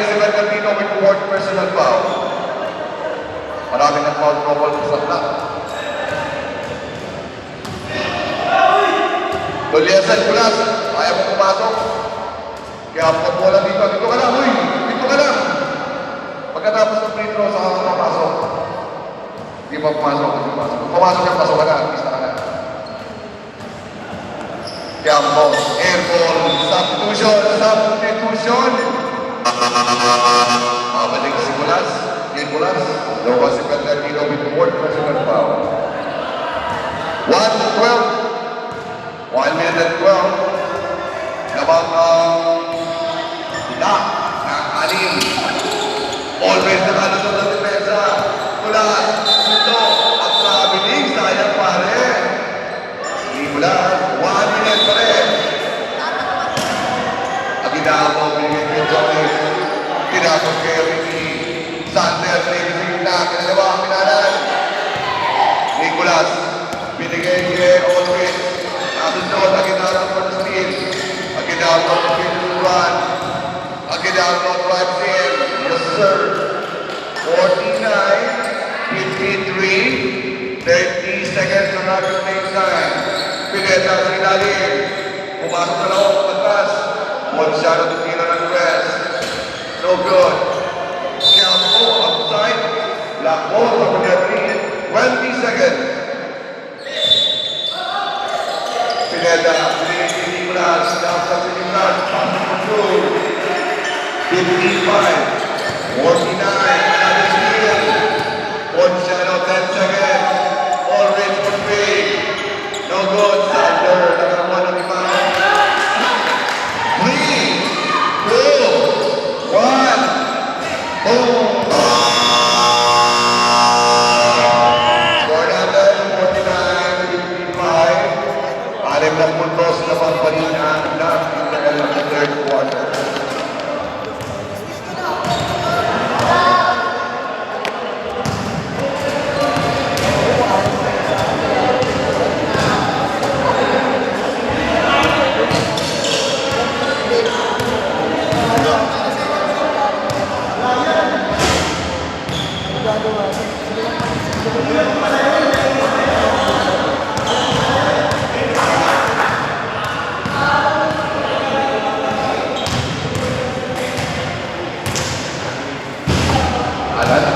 [SPEAKER 2] si Bernardino with fourth personal foul. Maraming nag-foul trouble sa black. Tuliesan Kulas, ayaw mo pumasok. Kaya bola dito, dito ka lang, huy! Dito ka lang! Pagkatapos ng free throw, saka ka papasok. Hindi pa pumasok, hindi pumasok. Kung pumasok ka, pasok ka na, pista ka na. Kaya mo, airball, substitution. Mabalik si Kulas, Kulas. Lokas si Bernardino with fourth personal foul. 1-12. 1 minute and 12. Nabang alim. Always nakalusot ng depensa. Kulas, ito. At nabiling, sayang pare. Hindi Kulas, 1 minute pa rin. Aginahan mo, binigyan kay Johnny. Tinapos kay Ricky. Sander, Ricky sa gitna. Kinalawa ang pinanan. Nicolas, binigay kay Always. Nasunod, aginahan for the steal. Aginahan for the run. Aginahan for drive in. Yes, sir. 49, 53, 30 seconds on our playing time. Pineta sa ilalim. Pumasok sa loob, patas. One shot of the tira ng rest. No good. Campo, outside. Black ball from the 20 seconds. Pineta, Nicolas, down sa Nicolas, passing for two. 55, 49, another steal. One shot of 10 seconds. All range for three. No good. Sander, nakakuha ng rebound. 3, 2, 1. Boom. Score natin, 49-55. 6 na puntos na pagpalina na in the third quarter.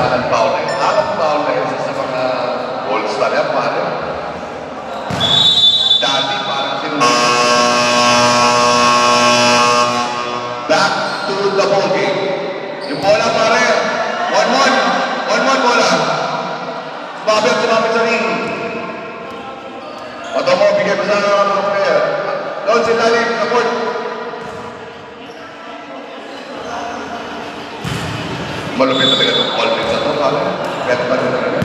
[SPEAKER 2] Alam foul na isa sa mga all-star yan, pare. Dati parang back to the ball game. Yung bola, pare. 1-1. 1-1 bola. Sumabit sa ring. Pato mo, bigay mo sa mga player. Doon si Lalim sa court. Malupit na talaga itong ball pins na ito, pare. Pwede pa rin talaga.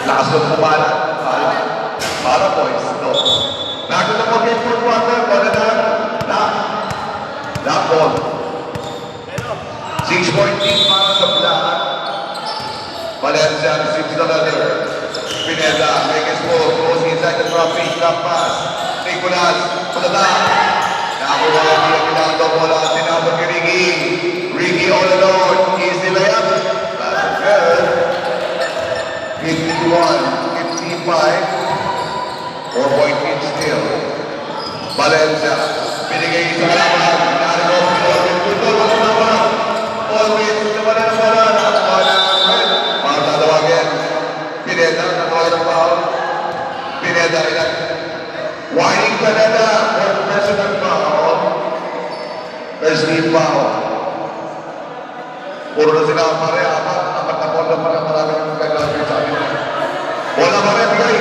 [SPEAKER 2] Lakas ng pumala. Para boys. No. Back to the ball game, fourth quarter. Bola na. Lock ball. 6 point lead para sa Black. Valencia receives the letter. Pineda, make his move. Goes inside the trophy. Drop pass. Nicolas, palata. Nakakuha niya Pinando bola. Tinapot kay Ricky. Ricky all alone. Easy layup. That's good. 51, 55. 4 point lead still. Valencia. Binigay sa kalaban. Narinig ko. Always naman ang bola. Nakakuha na. Mga tatawagin. Pineda. Nakakuha ng foul. Pineda. Warning Pineda. For personal foul. First team foul. Puro na sila pare. Apat na bola para marami ng kailangan sa amin. Bola pare. Bigay.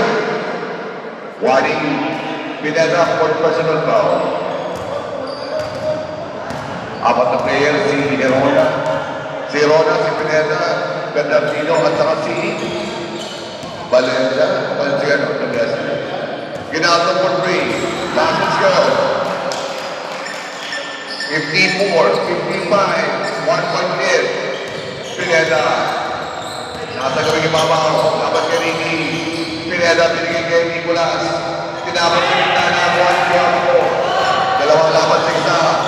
[SPEAKER 2] Warning. Pineda. For personal foul. Apat na player, si Rona, si Pineda, Bernardino, at saka si Valencia, Ginaldo for 3, last go. 54, 55, 1 point lead. Pineda, nasa gawing ibabaw, dapat kay Ricky. Pineda, binigay kay Nicolas. Tinapos sa gitna na 1-4. Dalawang laban sa isa.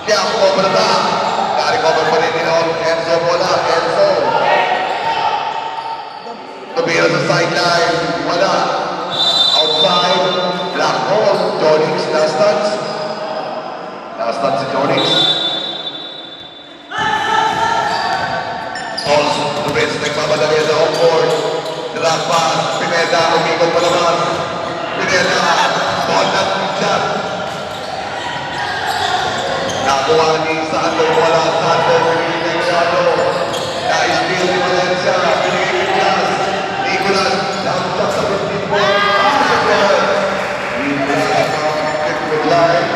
[SPEAKER 2] Kaya ako, balata. Enzo bola, Enzo. Tumira sa sideline, wala. Outside, black hole, Jonix, last touch. Last touch si Jonix. Halls, Lubez, nagmamadali sa home court. Drop pass, Pineda, umikot palabas. Pineda, ball na shot. Nakuha ni Sander, wala Sander, pinigil ng Shado. Na-steal ni Valencia, pinigil ni Nicolas, down shot sa 54. Nicolas, good line.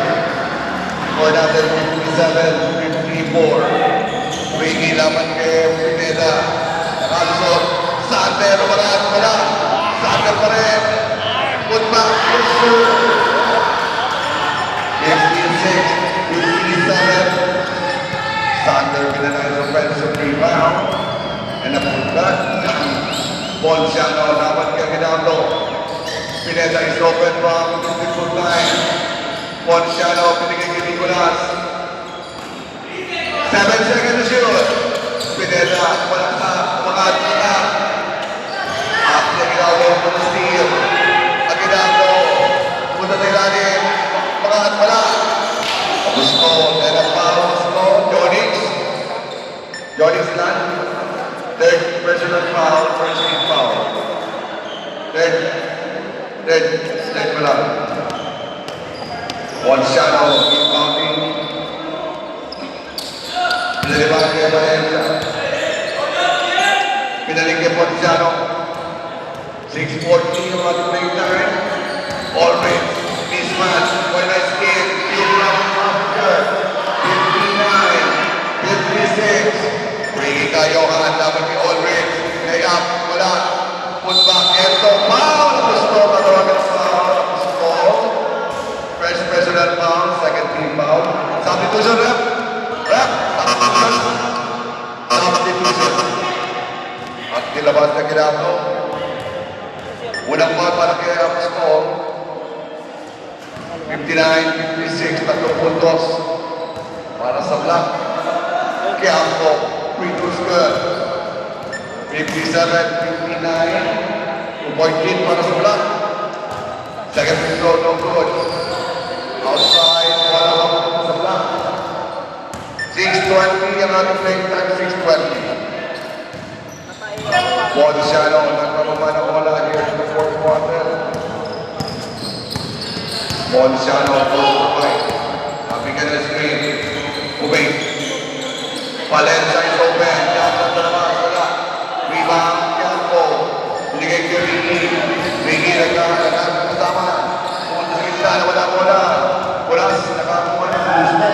[SPEAKER 2] Score natin 57-54. Wigi laban kay Pineda. Nakalusot. Sander, wala. Sander pa rin. Put back. 56-57. Sander pinanay sa offensive rebound. And a putback. Ponciano dapat kay Ginaldo. Pineda is open from 50-foot line. Ponciano pinigay kay Nicolas. 7 seconds to shoot. Pineda wala sa umangat na. After Ginaldo for the steal. Ginaldo punta sa ilalim. Umangat wala. Gusto, and a foul, Gusto, Jonix lang. Third personal foul, first team foul. Third mo lang. Ponciano, inbounding. Pinaliban kay Valencia. Pinaling kay Ponciano. 6:40 yung ating playing time. All rings, mismatch, when I skate, after 59-56. Bringing tayo ang laban kay Aldridge. Layup, wala. Put back, Enzo. Foul! Gusto, matawagan ang foul. Gusto. First personal foul, second team foul. Substitution, rep. Substitution. At nilabas na Ginaldo. Unang foul para kay Gusto. 59-56, 3 puntos para sa Black. Quiampo, free throws good. 57-59, 2-point lead para sa Black. Second free throw, no good. Outside, wala lang sa Black. 6:20 ang ating playing time, 6:20. Ponciano, nagpapaba na bola here in the fourth quarter. Ponciano, close to right. Having a screen. Moving. Valencia is open. Yaman na naman. Wala. Rebound. Quiampo. Binigay kay Ricky. Nagkakasama. Pumunta sa gitna na wala bola. Buras. Nakakuha ng gusto.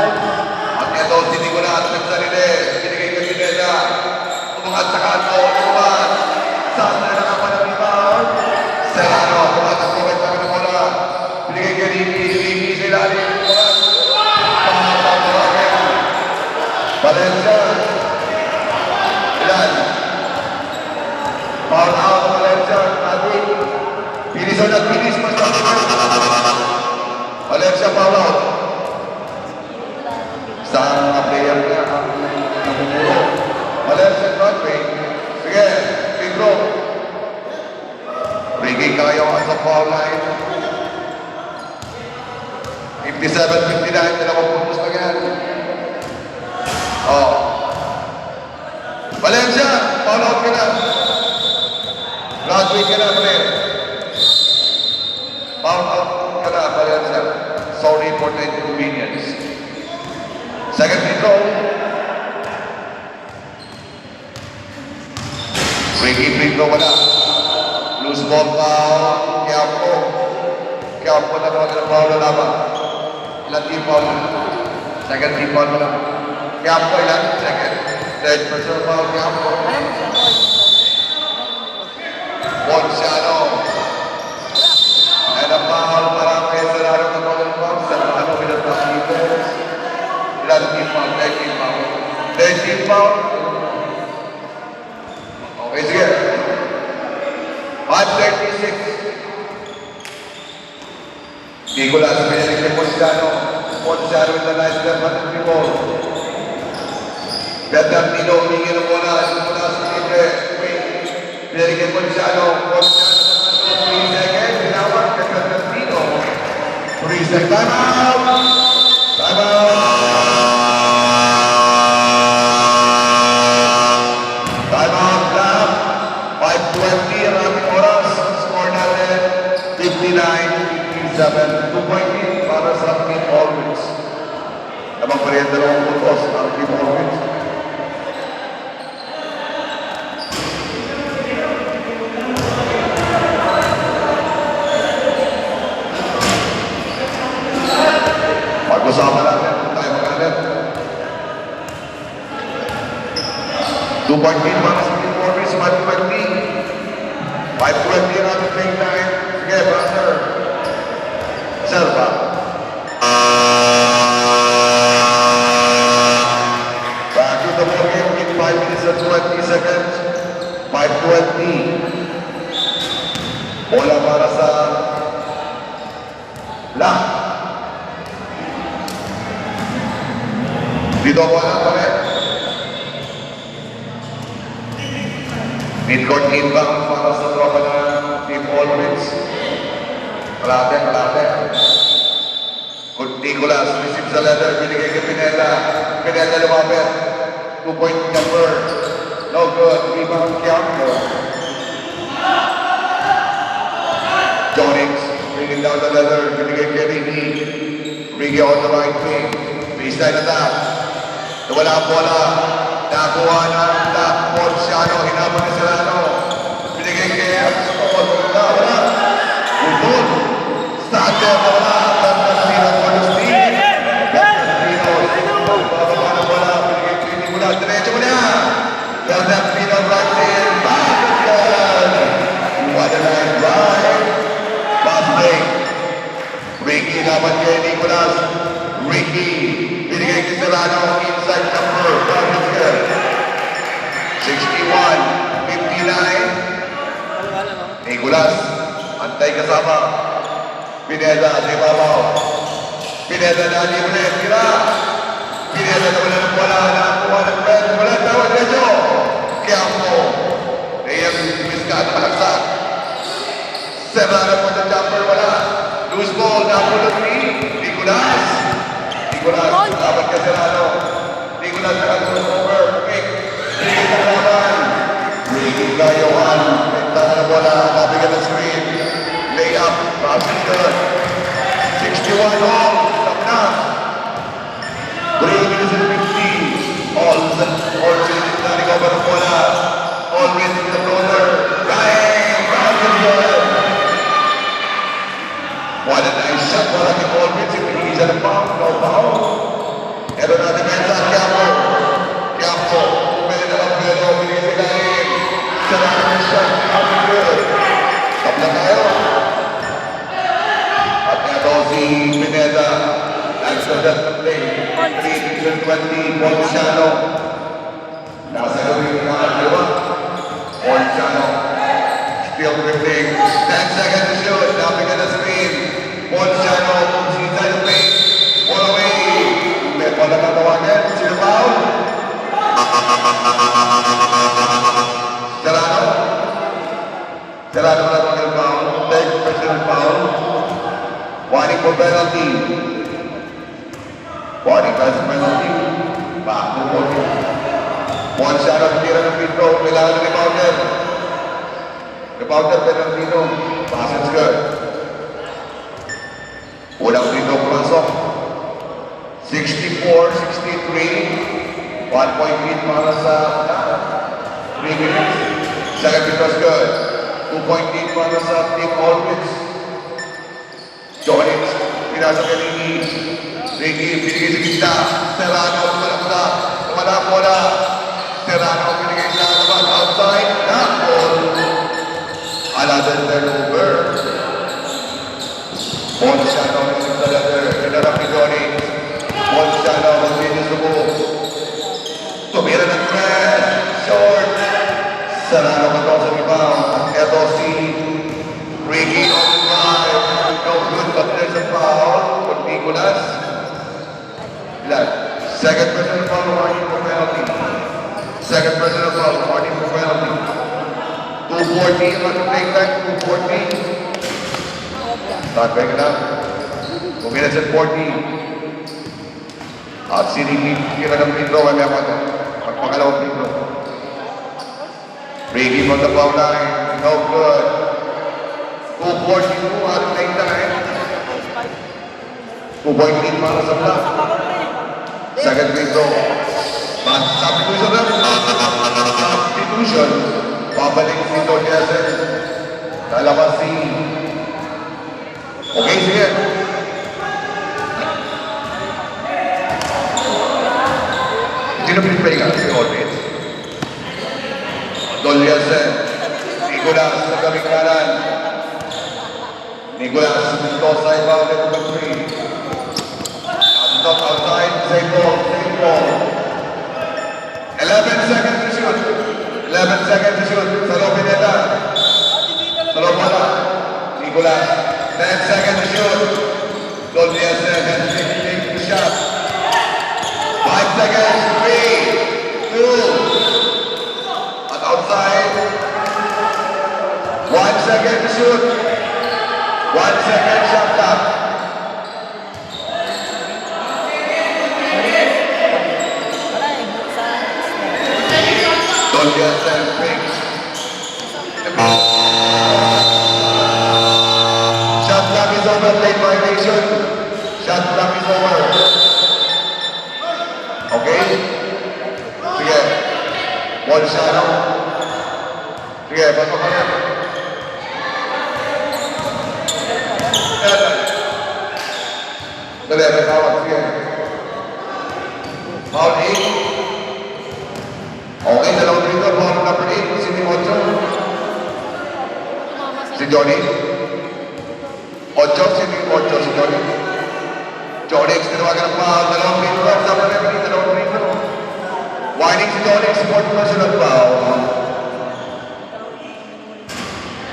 [SPEAKER 2] At ito, si Nicolas nagsarili. Binigay kay Pineda. Tumangat sa kanto. Tumangat. Sander nakakuha ng rebound. Serrano. Tumatakbo kay Pagka ng bola. Binigay kay Ricky sa ilalim. Valencia. Ilan? Foul out Valencia. Natin. Finish o nag-finish. Valencia foul out. Isang player niya ang namumuro. Valencia Broadway. Sige. Big throw. Ricky kayo ang sa foul line. 57-59, 2 puntos na yan. Oh. Valencia, foul out ka na. Broadway ka na, pre. Foul out ka na, Valencia. Sorry for the inconvenience. Second free throw. Ricky free throw wala. Loose ball foul. Quiampo na naman ng foul na laban. Ilan team foul mo? Second team foul mo lang. Quiampo ilan? Second. Third personal foul, Quiampo. Ponciano. And a foul para kay Serrano na golden foul. Serrano with a top defense. Ilan team foul? Third team foul. Third team foul. Okay, sige. 5:36. Nicolas pinalik kay Ponciano. Ponciano with a nice left hand dribble. Bernardino, humingi ng bola. Yung bola sa libre. Wait. Binigyan Ponciano. Ponciano sa 3 seconds. Tinawag kay Bernardino. 3 seconds. Time out! Time out! Time out lang. 5:20 ang ating oras. Score natin 59-57. 2-point lead para sa Team Always. Namang pa rin dalawang puntos ang Team Always. Pag-usapan natin kung tayo magalit. 2-point lead para sa Team Always. 5:20. 5:20 ang ating playing time. Sige, brother. Serva. Back to the ball game in 5 minutes and 20 seconds. 5:20. Bola para sa La. Dito bola pa rin. Mid-court inbound para sa tropa ng Team Always. Kalate. Nicolas, receive sa leather, binigay kay Pineda. Pineda lumapit. 2-point number. No good. Rebound Kiampo. Jonix, bringing down the leather, binigay kay Ricky. Ricky on the right wing. Baseline attack. Nawala ang bola. Nakuha ng Ponciano. Hinabang ni Serrano. Binigay kay Paul. Wala. Udol. Starter. Wala. Bernardino for the steam. Bernardino. Bababa ng bola. Binigay kay Nicolas. Diretso mo na. Bernardino right in. Basket. Waterline drive. Pass break. Ricky laban kay Nicolas. Ricky. Binigay kay Serrano. Inside number. Basket. 61-59. Nicolas, antay kasama. Pineda, sa ibabaw. Pineda na libre, tira. Pineda na wala ng bola, nakakuha ng red. Wala, tawag medyo. Kiampo. Reyes, Miska, nakalagsak. Serrano for the jumper, wala. Loose ball, napulot ni Nicolas. Nicolas, dapat ka Serrano. Nicolas, nakakuha over. Quick. Ricky sa laban. Ricky Gayohan. Bentana na bola. Nabigyan ng screen. Layup. Passing good. 61 all. Stop na. 3 minutes and 50. All changes na recover ng bola. Always in the corner. Bang! Passing good. What a nice shot. Wala kay Always. Isa ng foul. No foul. Ero na depensa. Kiampo. Kiampo. Stop lang tayo. At ito si Pineda. After that play, 3-20, Ponciano. Nasa gawin ng mga dalawa. Ponciano. Still drifting. 10 seconds to shoot. Napin na screen. Ponciano. Inside the paint. Ball away. May bola na tawagan. Sino foul? Serrano na mga foul. Third personal foul. Warning for penalty. Warning for penalty. Back to ball. Ponciano tira ng free throw. Kailangan ng rebounder. Rebounder, Bernardino. Pass is good. Unang free throw pumasok. 64-63. 1-point lead para sa 3 minutes. Second free throw is good. 2-point lead para sa Team Always. Jonix, pinasa kay Ricky. Ricky, binigay sa gitna. Serrano, wala bola. Serrano, binigay sa labas. Outside, not ball. Another turnover. Ponciano, binigay sa leather. Pinarap ni Jonix. Ponciano, continue sa move. Tumira ng press. Short. Serrano ka sa rebound. At eto si Ricky on the drive. No good, but there's a foul for Nicolas. Second personal foul, warning for penalty. Second personal foul, Martin for penalty. 240 on the play time, 240. Start back it up. 2 minutes and 40. At sinikira ng free throw ay may ako. Pagpangalawang free throw. Ricky from the foul line. No good. 2:42 at play time. 2 point lead para sa Black. Second free throw. Substitution na. Substitution. Pabalik si Doniasen. Lalabas si... Okay, sige. Sino pinipay si Orbit? Doniasen. Nicolas sa kaming kanan. Nicolas Mendoza ibaw na number 3. Top outside, same ball. 11 seconds to shoot. 11 seconds to shoot. Salo Pineda. Salo Pala. Nicolas. 10 seconds to shoot. Don't be a second. Take the shot. 5 seconds. 3, 2. At outside. 1 second to shoot. 1 second shot clock. Don't get that big. Shot clock is over, late violation. Shot clock is over. Okay? Sige. One shot out. Sige, pasok ka na. Dali, may tawag. Sige. Foul 8. Okay, dalawang dito, ball number 8, si Ocho. Si Johnny. Ocho, si Johnny. Johnny, tinawagan ng foul, dalawang dito, sabi na rin, dalawang dito. Warning si Johnny, support personal foul.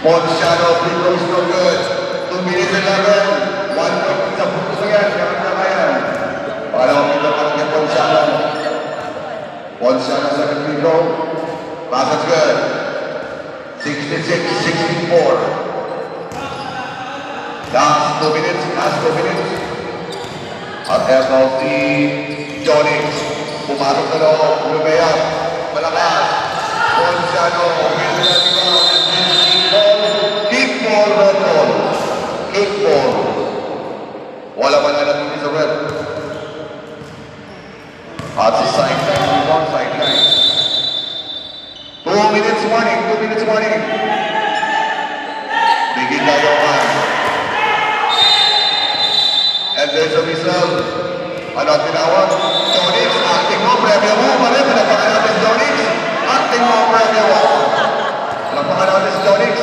[SPEAKER 2] Ponchano, free throw is no good. 2 minutes 11. 1 point sa puto yan, kaya yan. Dalawang dito para kay Ponchano. Ponchano second free throw. Pass is good. 66-64. Last 2 minutes. At eto si Johnny. Pumasok na loob. Lumayap. Malakas. Ponchano. Kickball. Red ball. Kickball. Wala pa na natin sa red. At sa sideline. 2 minutes warning. Bigin tayo ka. And there's a whistle. Ano ang tinawag? Jonix, acting mo, premyo mo. Pinapakan natin si Jonix. Acting mo, premyo mo. Pinapakan natin si Jonix.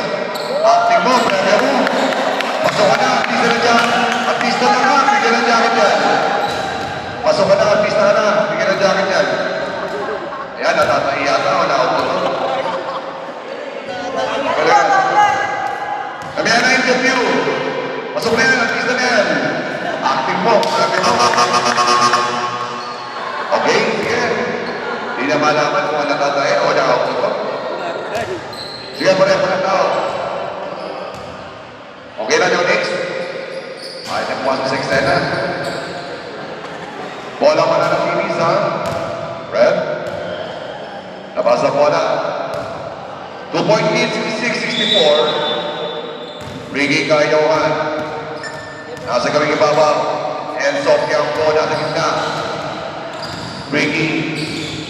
[SPEAKER 2] Acting mo, premyo mo. Pasok ka na, artista na dyan. Artista na ka, bigyan ng jacket dyan. Pasok ka na, artista ka na, bigyan ng jacket dyan. Ayan, natatai yata, wala ako po. Kami yan na interview. Pasok na yan, artista na yan. Acting mo, premyo mo. Okay, sige. Hindi na malaman kung natatay o wala ako po. Sige, pare tao. Okay na, Jonix? Ay, nagpuas mo sa eksena. Bola pa na nakinis, ha? Red? Nabasa bola. 2 point lead, 66-64. Ricky Kayawan. Nasa kaming ibabaw. Enzo Piangco, nasa gitna. Ricky.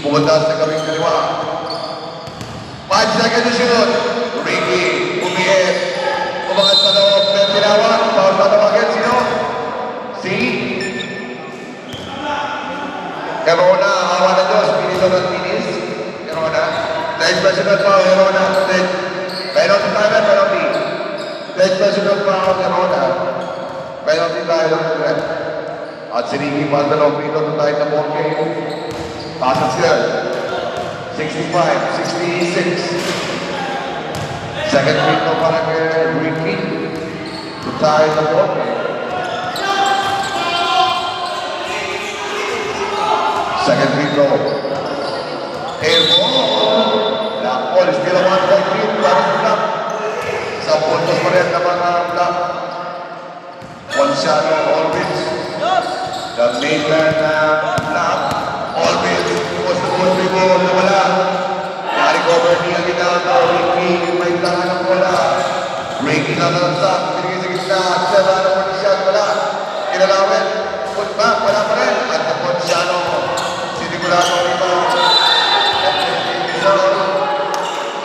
[SPEAKER 2] Pumunta sa kaming kaliwa. 5 seconds to shoot. Ricky. Umiit. Umangat sa loob. Tinawan. Bawal tatawagan. Sino? Si? Herona. Awa na Diyos. Pinito ng tinis. Herona. Third personal foul. Herona. Penalty time. Penalty. Third personal foul. Herona. Penalty tayo ng red. At si Ricky Pantalong. Pinito ng tayo na ball game. Passes good. 65-66. Second free throw para kay Ricky. To tie the ball game. Second free throw. Airborne. Black ball, still a 1-point lead. Paris Black. Sa puntos pa rin ng mga Black. Ponciano always. The mainland Black. Always was the goal we goal na wala. Na-recover niya Aguinaldo. Ricky, may tangan ng bola. Ricky lang ang stop. Pinigay sa gitna. Sera na po siya. Wala. Kinalawin. Put back. Wala pa rin. At the Ponciano. Sinigurado ang iba.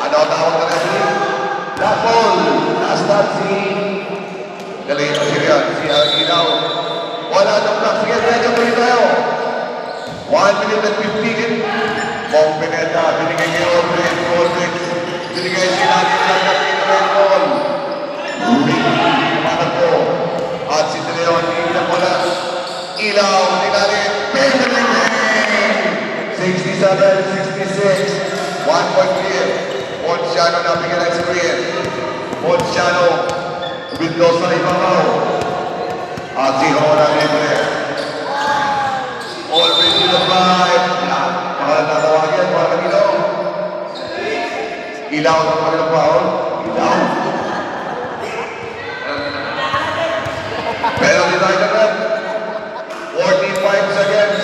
[SPEAKER 2] Ano tawag na referee? Black ball. Last time si galing na siya. Si Aguinao. Wala na Black. Sige, medyo tuloy tayo. 1 minute and 15. Mong Pineda. Binigay kay Orbex. Orbex. Binigay sila nila na pinag-ball. Ruling po. At si De Leon, ilang wala. Ilaw, nilalit. Pinagaling. 67-66. 1 point clear. Ponciano na bigyan ng screen. Ponciano. Mendoza ibabaw. At si Hona libre. Always in the five. Mahal na tawagin. Mahal na ilaw. Ilaw ng mga foul. Ilaw. Penalty tayo na rin. 45 seconds.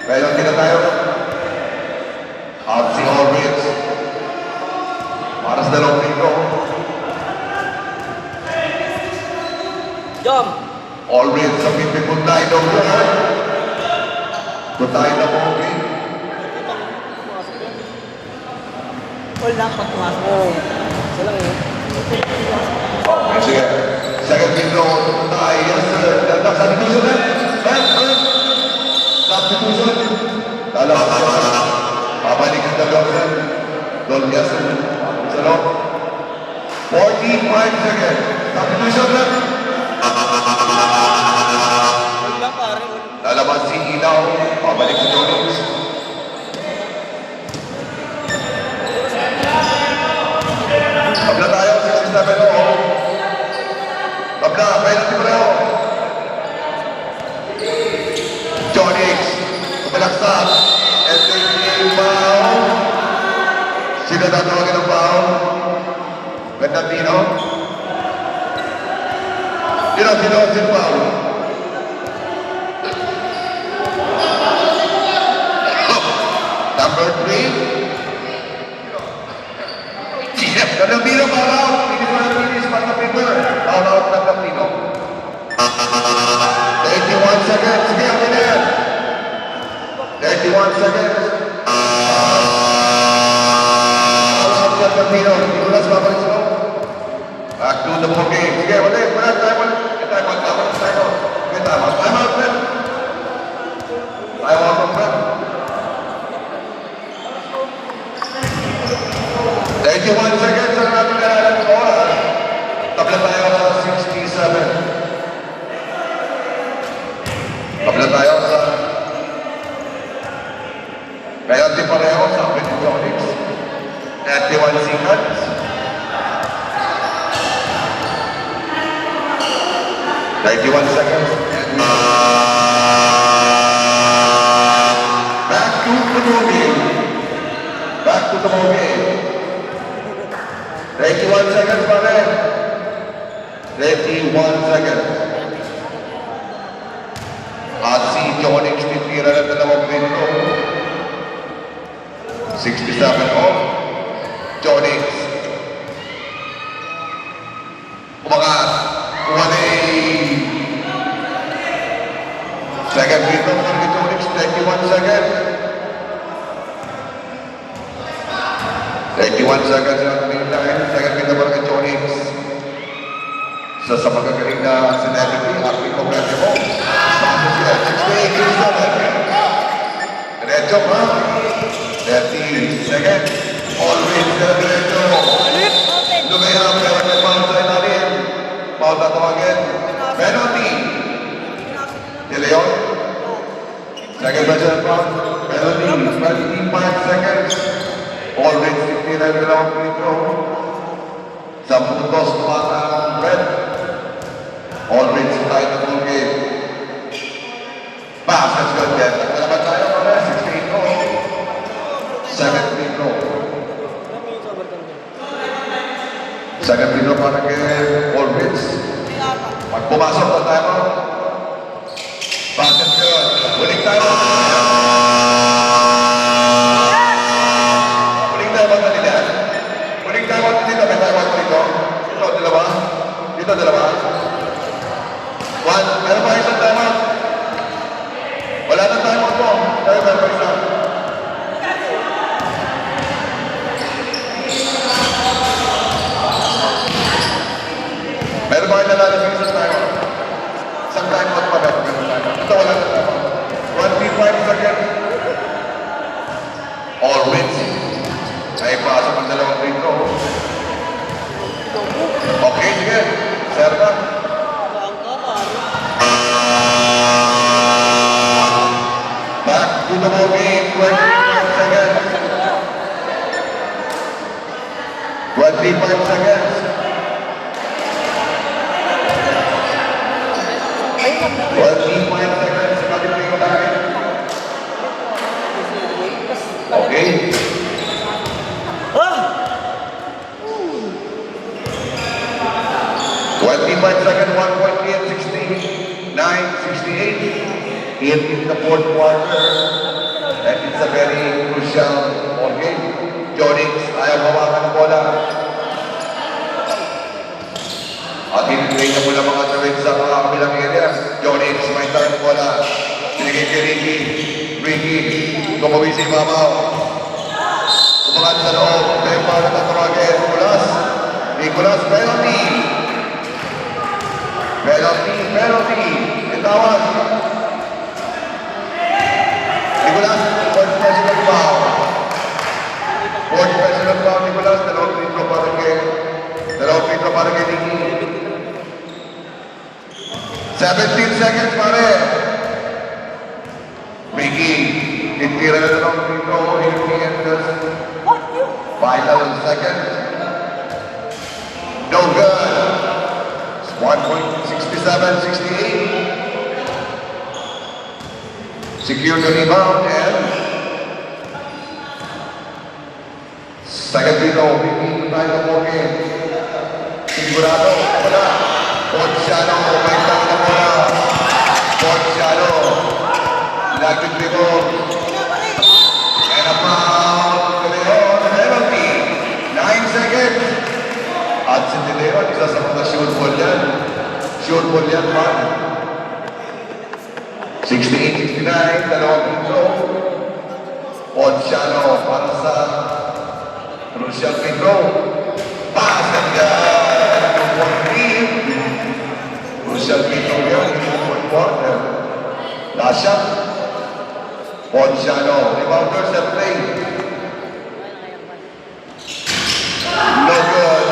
[SPEAKER 2] Penalty na tayo. At si Horwitz. Para sa dalawang dito.
[SPEAKER 1] Jom!
[SPEAKER 2] Horwitz sa pipi puntay daw doon. Puntay na po.
[SPEAKER 1] All lang pag pumasok. Oo. Isa lang yun.
[SPEAKER 2] Okay, sige. Second team no, puntay. Yes, sir. Dagdag substitution na. Substitution. Dalawa ka. Babalik ang dalawa. Don Yasin. Salo. 45 seconds. Substitution na.
[SPEAKER 1] All lang pare. All.
[SPEAKER 2] Lalabas si Ilaw. Babalik si Donix. Tabla tayo. 67 o. Tabla. Penalty pa rin. Donix. Kumalaksak. And then yung foul. Sino tatawagin ng foul? Ganda Tino. Sino foul? Number 3. Yes, Gandapino foul out. Hindi ko na finish pa sa paper. Foul out ng Gandapino. 31 seconds. Sige, okay na yan. 31 seconds. Foul out ng Gandapino. Hindi ko na sa babalik sa loob. Back to the ball game. Sige, ulit. Wala, time out. Time out. Time out. Time out. Time out, friend. Time out, friend. 31 seconds ang natin kailangan ng oras. Tabla tayo sa 67. Tabla tayo sa penalty pareho sa Penitonics. 31 seconds. Back to the movie. Back to the movie. 31 seconds pa rin. 31 seconds. At si Jonix titira ng dalawang minuto. 67 off. Jonix. Umangat. Kuha na second free throw for Jonix. 31 seconds. 31 seconds ang pinaglain. Second free throw for Jonix. Sa magagaling na celebrity, Arvin Congreso. Sa siya, 68-87. Diretso pa. 30 seconds. Always diretso. Lumaya ang pera ng foul sa ilalim. Foul na tawagin. Penalty. De Leon. Second version foul. Penalty. 25 seconds. Always 59 dalawang free throw. Sa puntos para red. Always tayo na full game. Pass, let's go again. Nagkalaban tayo para 16-0. para kay Orbits. Pag pumasok na tayo, basket yun. Huling tayo. Huling tayo ba nila? Huling tayo ba nila? May tayo ba dito? Ito, dalawa? Dito, dalawa? One. Meron ba isang tayo? Wala na tayo mo. Tayo meron ba isang? Meron ba kayo nalalagay isang tayo? Isang time out pa meron tayo. Ito wala na tayo. 1v5 seconds. All wins. Ay pasok ang dalawang free throw. Okay, sige. Serva. Back to the ball game. 25 seconds. 25 seconds. 25 seconds. Nakalimutin ko tayo. Okay.
[SPEAKER 1] Ah!
[SPEAKER 2] 25 seconds, 1 point lead, 69, 68. In the fourth quarter. And it's a very crucial ball game. Jonix, ayaw hawakan ng bola. At hinintay na mula mga tawid sa mga kabilang area. Jonix, may tayo ng bola. Sinigay kay Ricky. Ricky, tumawi si Mamaw. Umangat sa loob. Kaya para tatawagin. Nicolas, penalty. Penalty. Itawag. Nicolas, fourth personal foul. Fourth personal foul, Nicolas. Dalawang free throw para kay Ricky. 17 seconds, pare. Ricky, titira na dalawang free throw. Ricky enters. Final second. No good. 1.67, 68. Secure the rebound and second free throw. Ricky, tayo na po game. Sigurado, wala. Ponciano, may tayo na muna. Ponciano. Nagtitribo. And a foul. Leon, penalty. 9 seconds. At si Leon, isa sa mga shoot ball yan. Shoot ball yan, man. 68-69, dalawang punto. Ponciano para sa crucial free throw. Pass and yan. Crucial free throw yan. Fourth quarter. Last shot. Ponciano. Rebounder, set play. No good.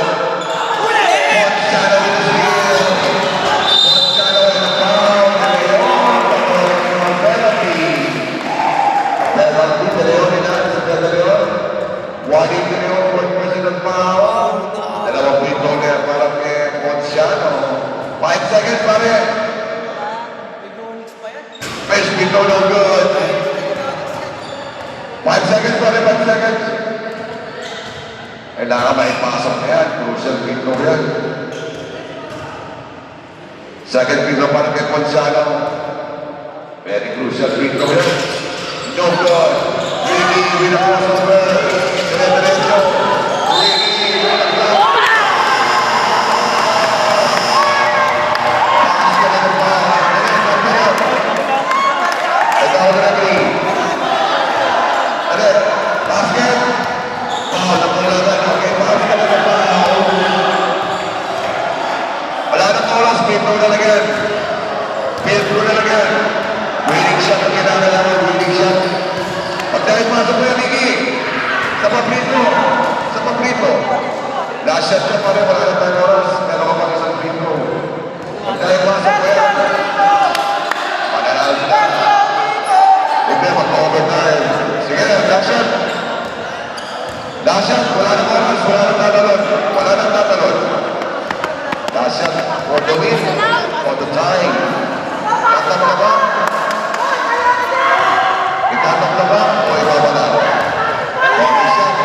[SPEAKER 2] Ponciano with the steal. Ponciano in the foul. Penalty. Penalty. De Leon inalis sa De Leon. Walid De Leon for personal foul. Dalawang free throw na para kay Ponciano. 5 seconds pare. First free throw no good. 5 seconds pare, 5 seconds. Kailangan maipasok na yan. Crucial free throw yan. Second free throw para kay Ponciano. Very crucial free throw yan. No good. Ricky with a crossover. Diretso. Ricky with a crossover. Last shot ka pa rin, wala na tayong oras. Meron ka pang isang free throw. Dahil pasok ko yan. Mananalo na. Hindi, mag-overtime. Sige, last shot. Last shot, wala na oras, wala na tatalon. Wala na tatalon. Last shot for the win, for the time. Tatak na ba? Itatak na ba? O ibabala? Okay shot.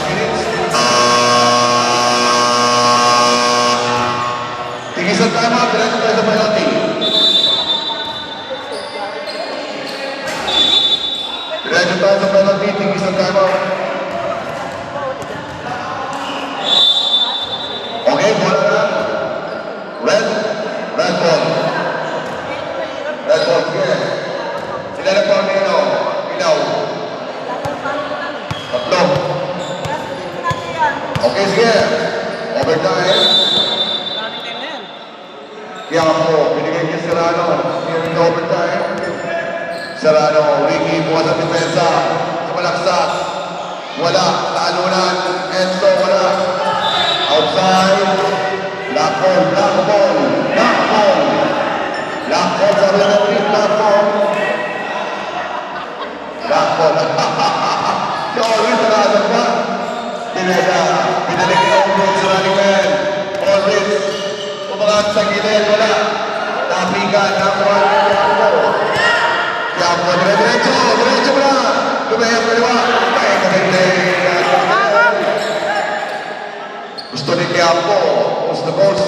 [SPEAKER 2] 5 minutes. Tingis ang tama, diretso tayo sa penalty. Diretso tayo sa penalty, tingis ang tama. Okay, bola na. Red ball. Red ball, sige. Ilan na po ang ilaw? Tatlo. Okay, sige. Overtime. Kaya po, binigay niya Serrano. Here in overtime. Serrano, Ricky, bukas ang depensa. Sa malaksak. Wala. Taalunan. Enzo, wala. Outside. Black ball. Sabi na natin, black ball. Si Always nakasal pa. Pinalik niya ang ball sa running man. Always. Umangat sa gilid, wala. Napigan, nakuha. Kiampo, diretso mo na. Lumayang kaliwa. Gusto ni Kiampo, post to post.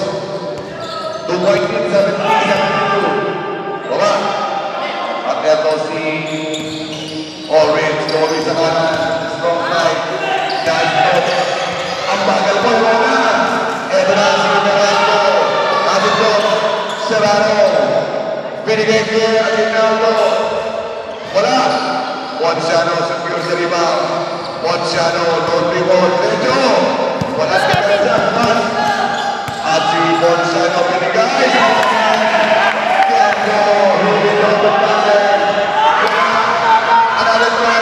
[SPEAKER 2] 2.72. Baba. At ito si Orange, Dory sa kanan. Strong right. Ang bagal mo, wala. Ito na si Ronaldo. At ito, Serrano. Binigay kay Aguinaldo. Wala. Ponciano, secure sa rebound. Ponciano, don't be ball. Diretso. Wala sa kanisa. At si Ponciano binigay. Tiago, Ruben Robert. Another try.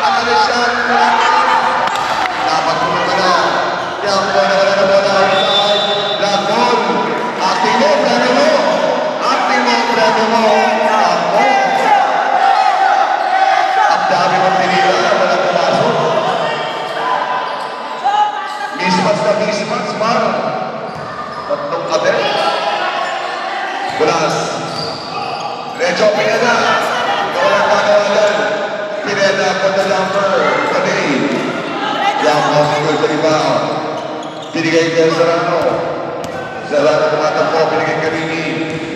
[SPEAKER 2] Another shot. Dapat pumunta na. Tiago na wala na bola outside. Black ball. Acting mo, premyo mo. Tiago. Ang dami mong pinila. Walang pumasok. Mismas, Mar. Tatlong kate. Bulas. Recho, Pineda. Walang kanawalan. Pineda, punta jumper. Panay. Jumper, siguro sa iba. Binigay kay Serrano. Serrano tumatakbo, binigay kay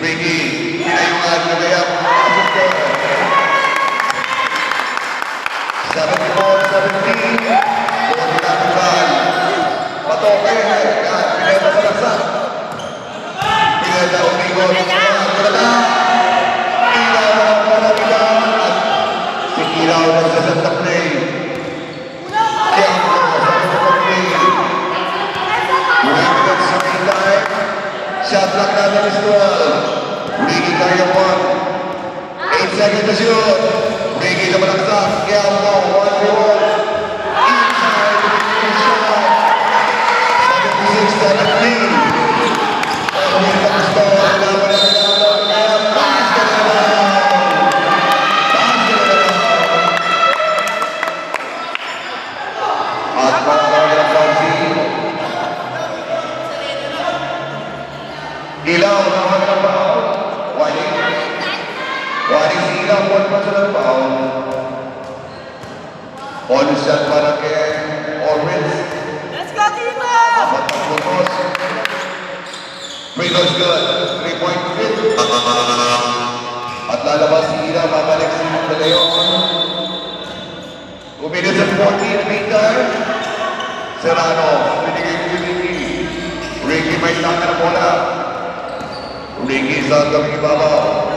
[SPEAKER 2] Ricky. Pinayungan, nagayap. Pasok ko. 74-17. Buwan nilatukan. Patoke. Yan, Pineda sa laksa. Pineda, umigo. Pineda. Ilaw na ang mga nila. At si Ilaw na sa Santa Play. Tiago sa Santa Play. United sa Pinday. Shot clock natin is 12. Ricky kaya 1. 8 seconds to shoot. Ricky na malaksak. Tiago, 1-1. Inside the finish shot. 76-17. Always ang gusto. Laban na kailangan. Kaya pass ka na naman. At pagkakawin ng Fonzie. Ilaw naman ng baon. Wali si Ilaw. One pa siya ng baon. All shot para kay Orange.
[SPEAKER 3] Let's go, Timo!
[SPEAKER 2] Apat ang putos. Free throws good. 3-point hit. At lalabas si Ilaw. Babalik si De Leon. 2 minutes and 14 meter. Serrano. Binigay ko yung Ricky may tanga na bola. Ricky sa gawing ibabaw.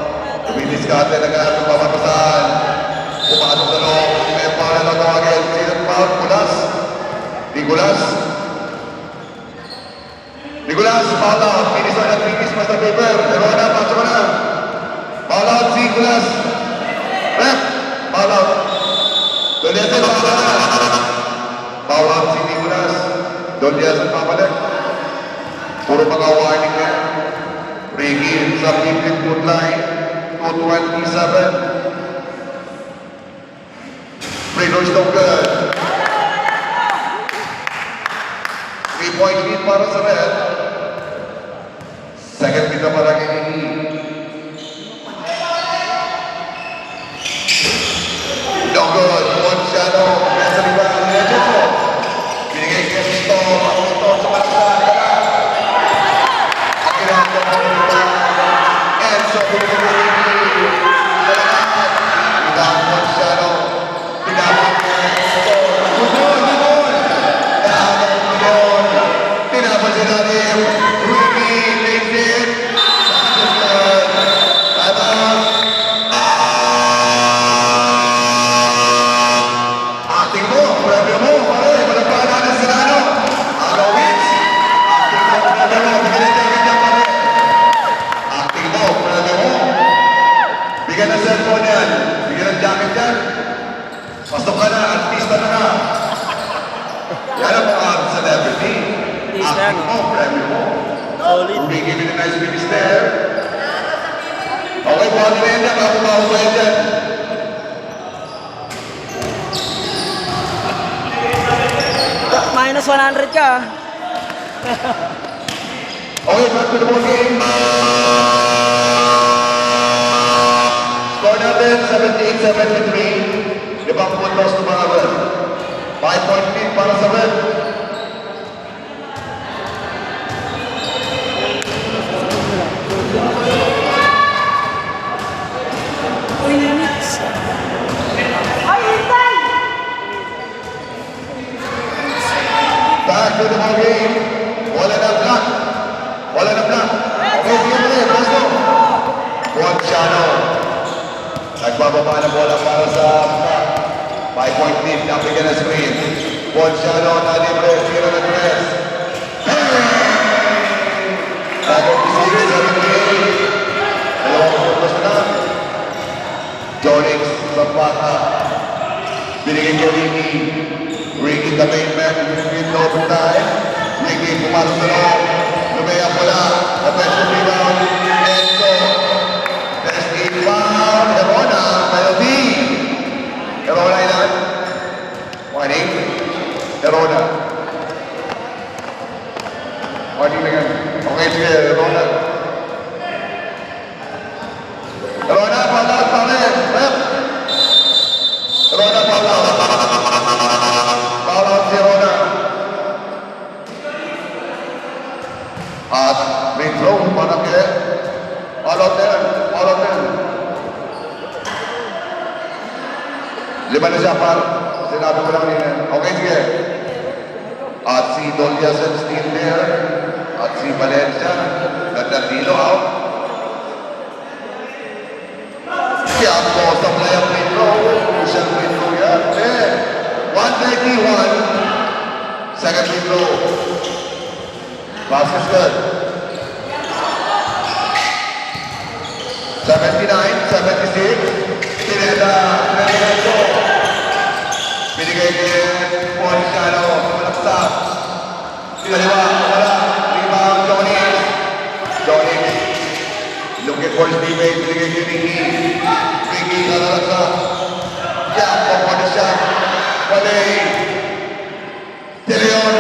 [SPEAKER 2] Dumidiskate na gano'n ng pamapasahan. Pumasok sa loob. May para na tawagin. Sinat foul. Nicolas. Foul out. Finish na nag-finish pa sa paper. Pero na, pasok na. Foul out si Nicolas. Rep. Foul out. Doliasen foul out. Foul out si Nicolas. Doliasen papalik. Puro mga warning na. Ricky sa 15-foot line. 2:27. Free throws no good. 3-point lead para sa Red. Second kita para kay Nini. No good. One shadow. Nasa rebound. Diretso. premyo mo, pare. Malagpakan natin sila, ano? Alo Wins. Acting mo, premyo mo. Bigyan ng jacket yan, pare. Acting mo, premyo mo. Bigyan ng cellphone yan. Bigyan ng jacket yan. Pasok ka na, artista na ka. Yan ang mga celebrity.
[SPEAKER 1] Artista,
[SPEAKER 2] Acting
[SPEAKER 1] no?
[SPEAKER 2] mo, premyo mo.
[SPEAKER 1] Solid.
[SPEAKER 2] We give it a nice finish there. Okay, body na yan dyan. Makumaho pa yan dyan.
[SPEAKER 1] Minus 100 ka.
[SPEAKER 2] Okay, back to the ball game. Score natin, 78-73. 5 puntos to mga Red. 5-point lead para sa Red. Back to the ball game. Wala na block. Wala na block. Okay, sige mo rin. Let's go. Buongiano. Nagbababa na bola para sa 5-point lead. Napigyan na screen. Buongiano na libre. Tira na tres. Bago pisig sa rin. Dalawang puntos na. Jonix sa bata. Binigay kay Ricky. Ricky the main man. Binigay na overtime. Ricky pumasok sa loob. Lumaya pala. Offensive rebound. Enzo. There's a foul. Herona. Penalty. Herona ilan? Warning. Herona. Warning na yan. Okay, sige. Herona. Herona, foul out, foul in. Rep. Herona, foul out. Foul out si Herona. At may throw para kay all of them, all of them. Lima na siya par. Sinabi ko lang kanina. Okay, sige. At si Doliasen still there. At si Valencia. Nagdadilo out. Kaya po sa play of free throw. Isang free throw yan. 131. Second free throw. Basket's good. 79-76. Pineda. Binigay kay Ponciano. Malaksak. Pinaliwa. Wala. Rebound. Johnny. Johnny. Looking for his teammate. Binigay kay Ricky. Ricky. Nalalaksak. Yeah. Pumpa na siya. Walay. Tilion.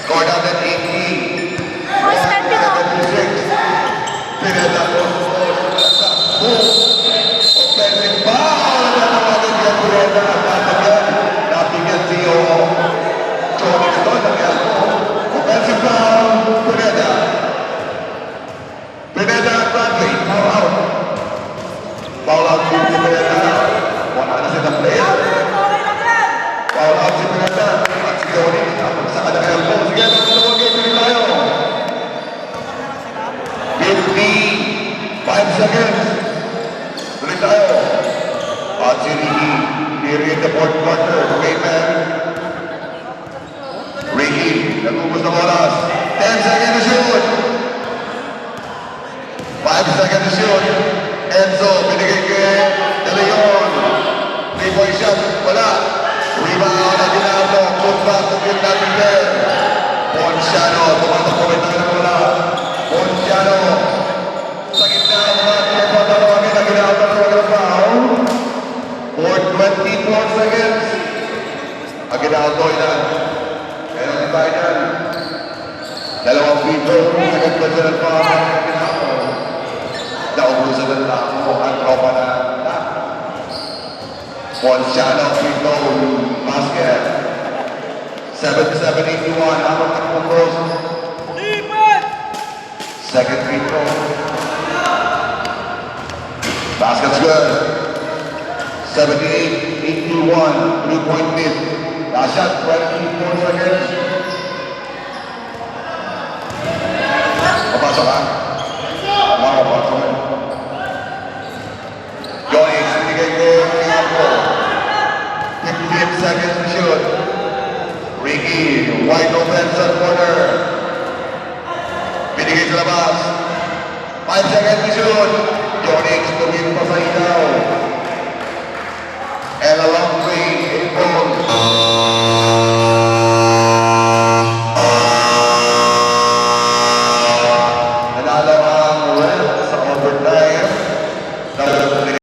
[SPEAKER 2] Score down at 18.
[SPEAKER 3] Boys, time to go.
[SPEAKER 2] 76. Pineda po. Offensive foul. Natawagan niya Pineda. Napigyan si Johnny ito. Offensive foul. Pineda. Pineda at Bradley. Foul out. Foul out si Pineda. Wala na silang player. Foul out si Pineda. At si Johnny. Sa kanyang po. Sige, magsalawag kayo. Tuloy tayo. 55 seconds. Tuloy tayo. At si Ricky. Near in the fourth quarter. Okay, man. Ricky. Nagubos ng oras. 10 seconds to shoot. 5 seconds to shoot. Enzo. Binigay kay De Leon. 3-point shot. Wala. Rebound. Aguinaldo. Put back to get nothing there. Ponciano. Tumatakawin na ng bola. Ponciano. Sa gitna. Tumatakawin na Aguinaldo. Tumatakawin na foul. For 24 seconds. Aguinaldo ilan. Meron din tayo dyan. Dalawang free throw. Second question at foul. Aguinaldo. Naubusan ng lako. Ang tropa na lako. Ponciano free throw. Basket. 77-81. Habang nagpupros. Second free throw. Basket's good. 78-81. 3-point lead. Last shot. 24 seconds. Papasok ka. Papasok. Johnny, binigay ko. wide open sa corner. Binigay sa labas. 5 seconds to shoot. Jonix tumingin pa sa ilaw.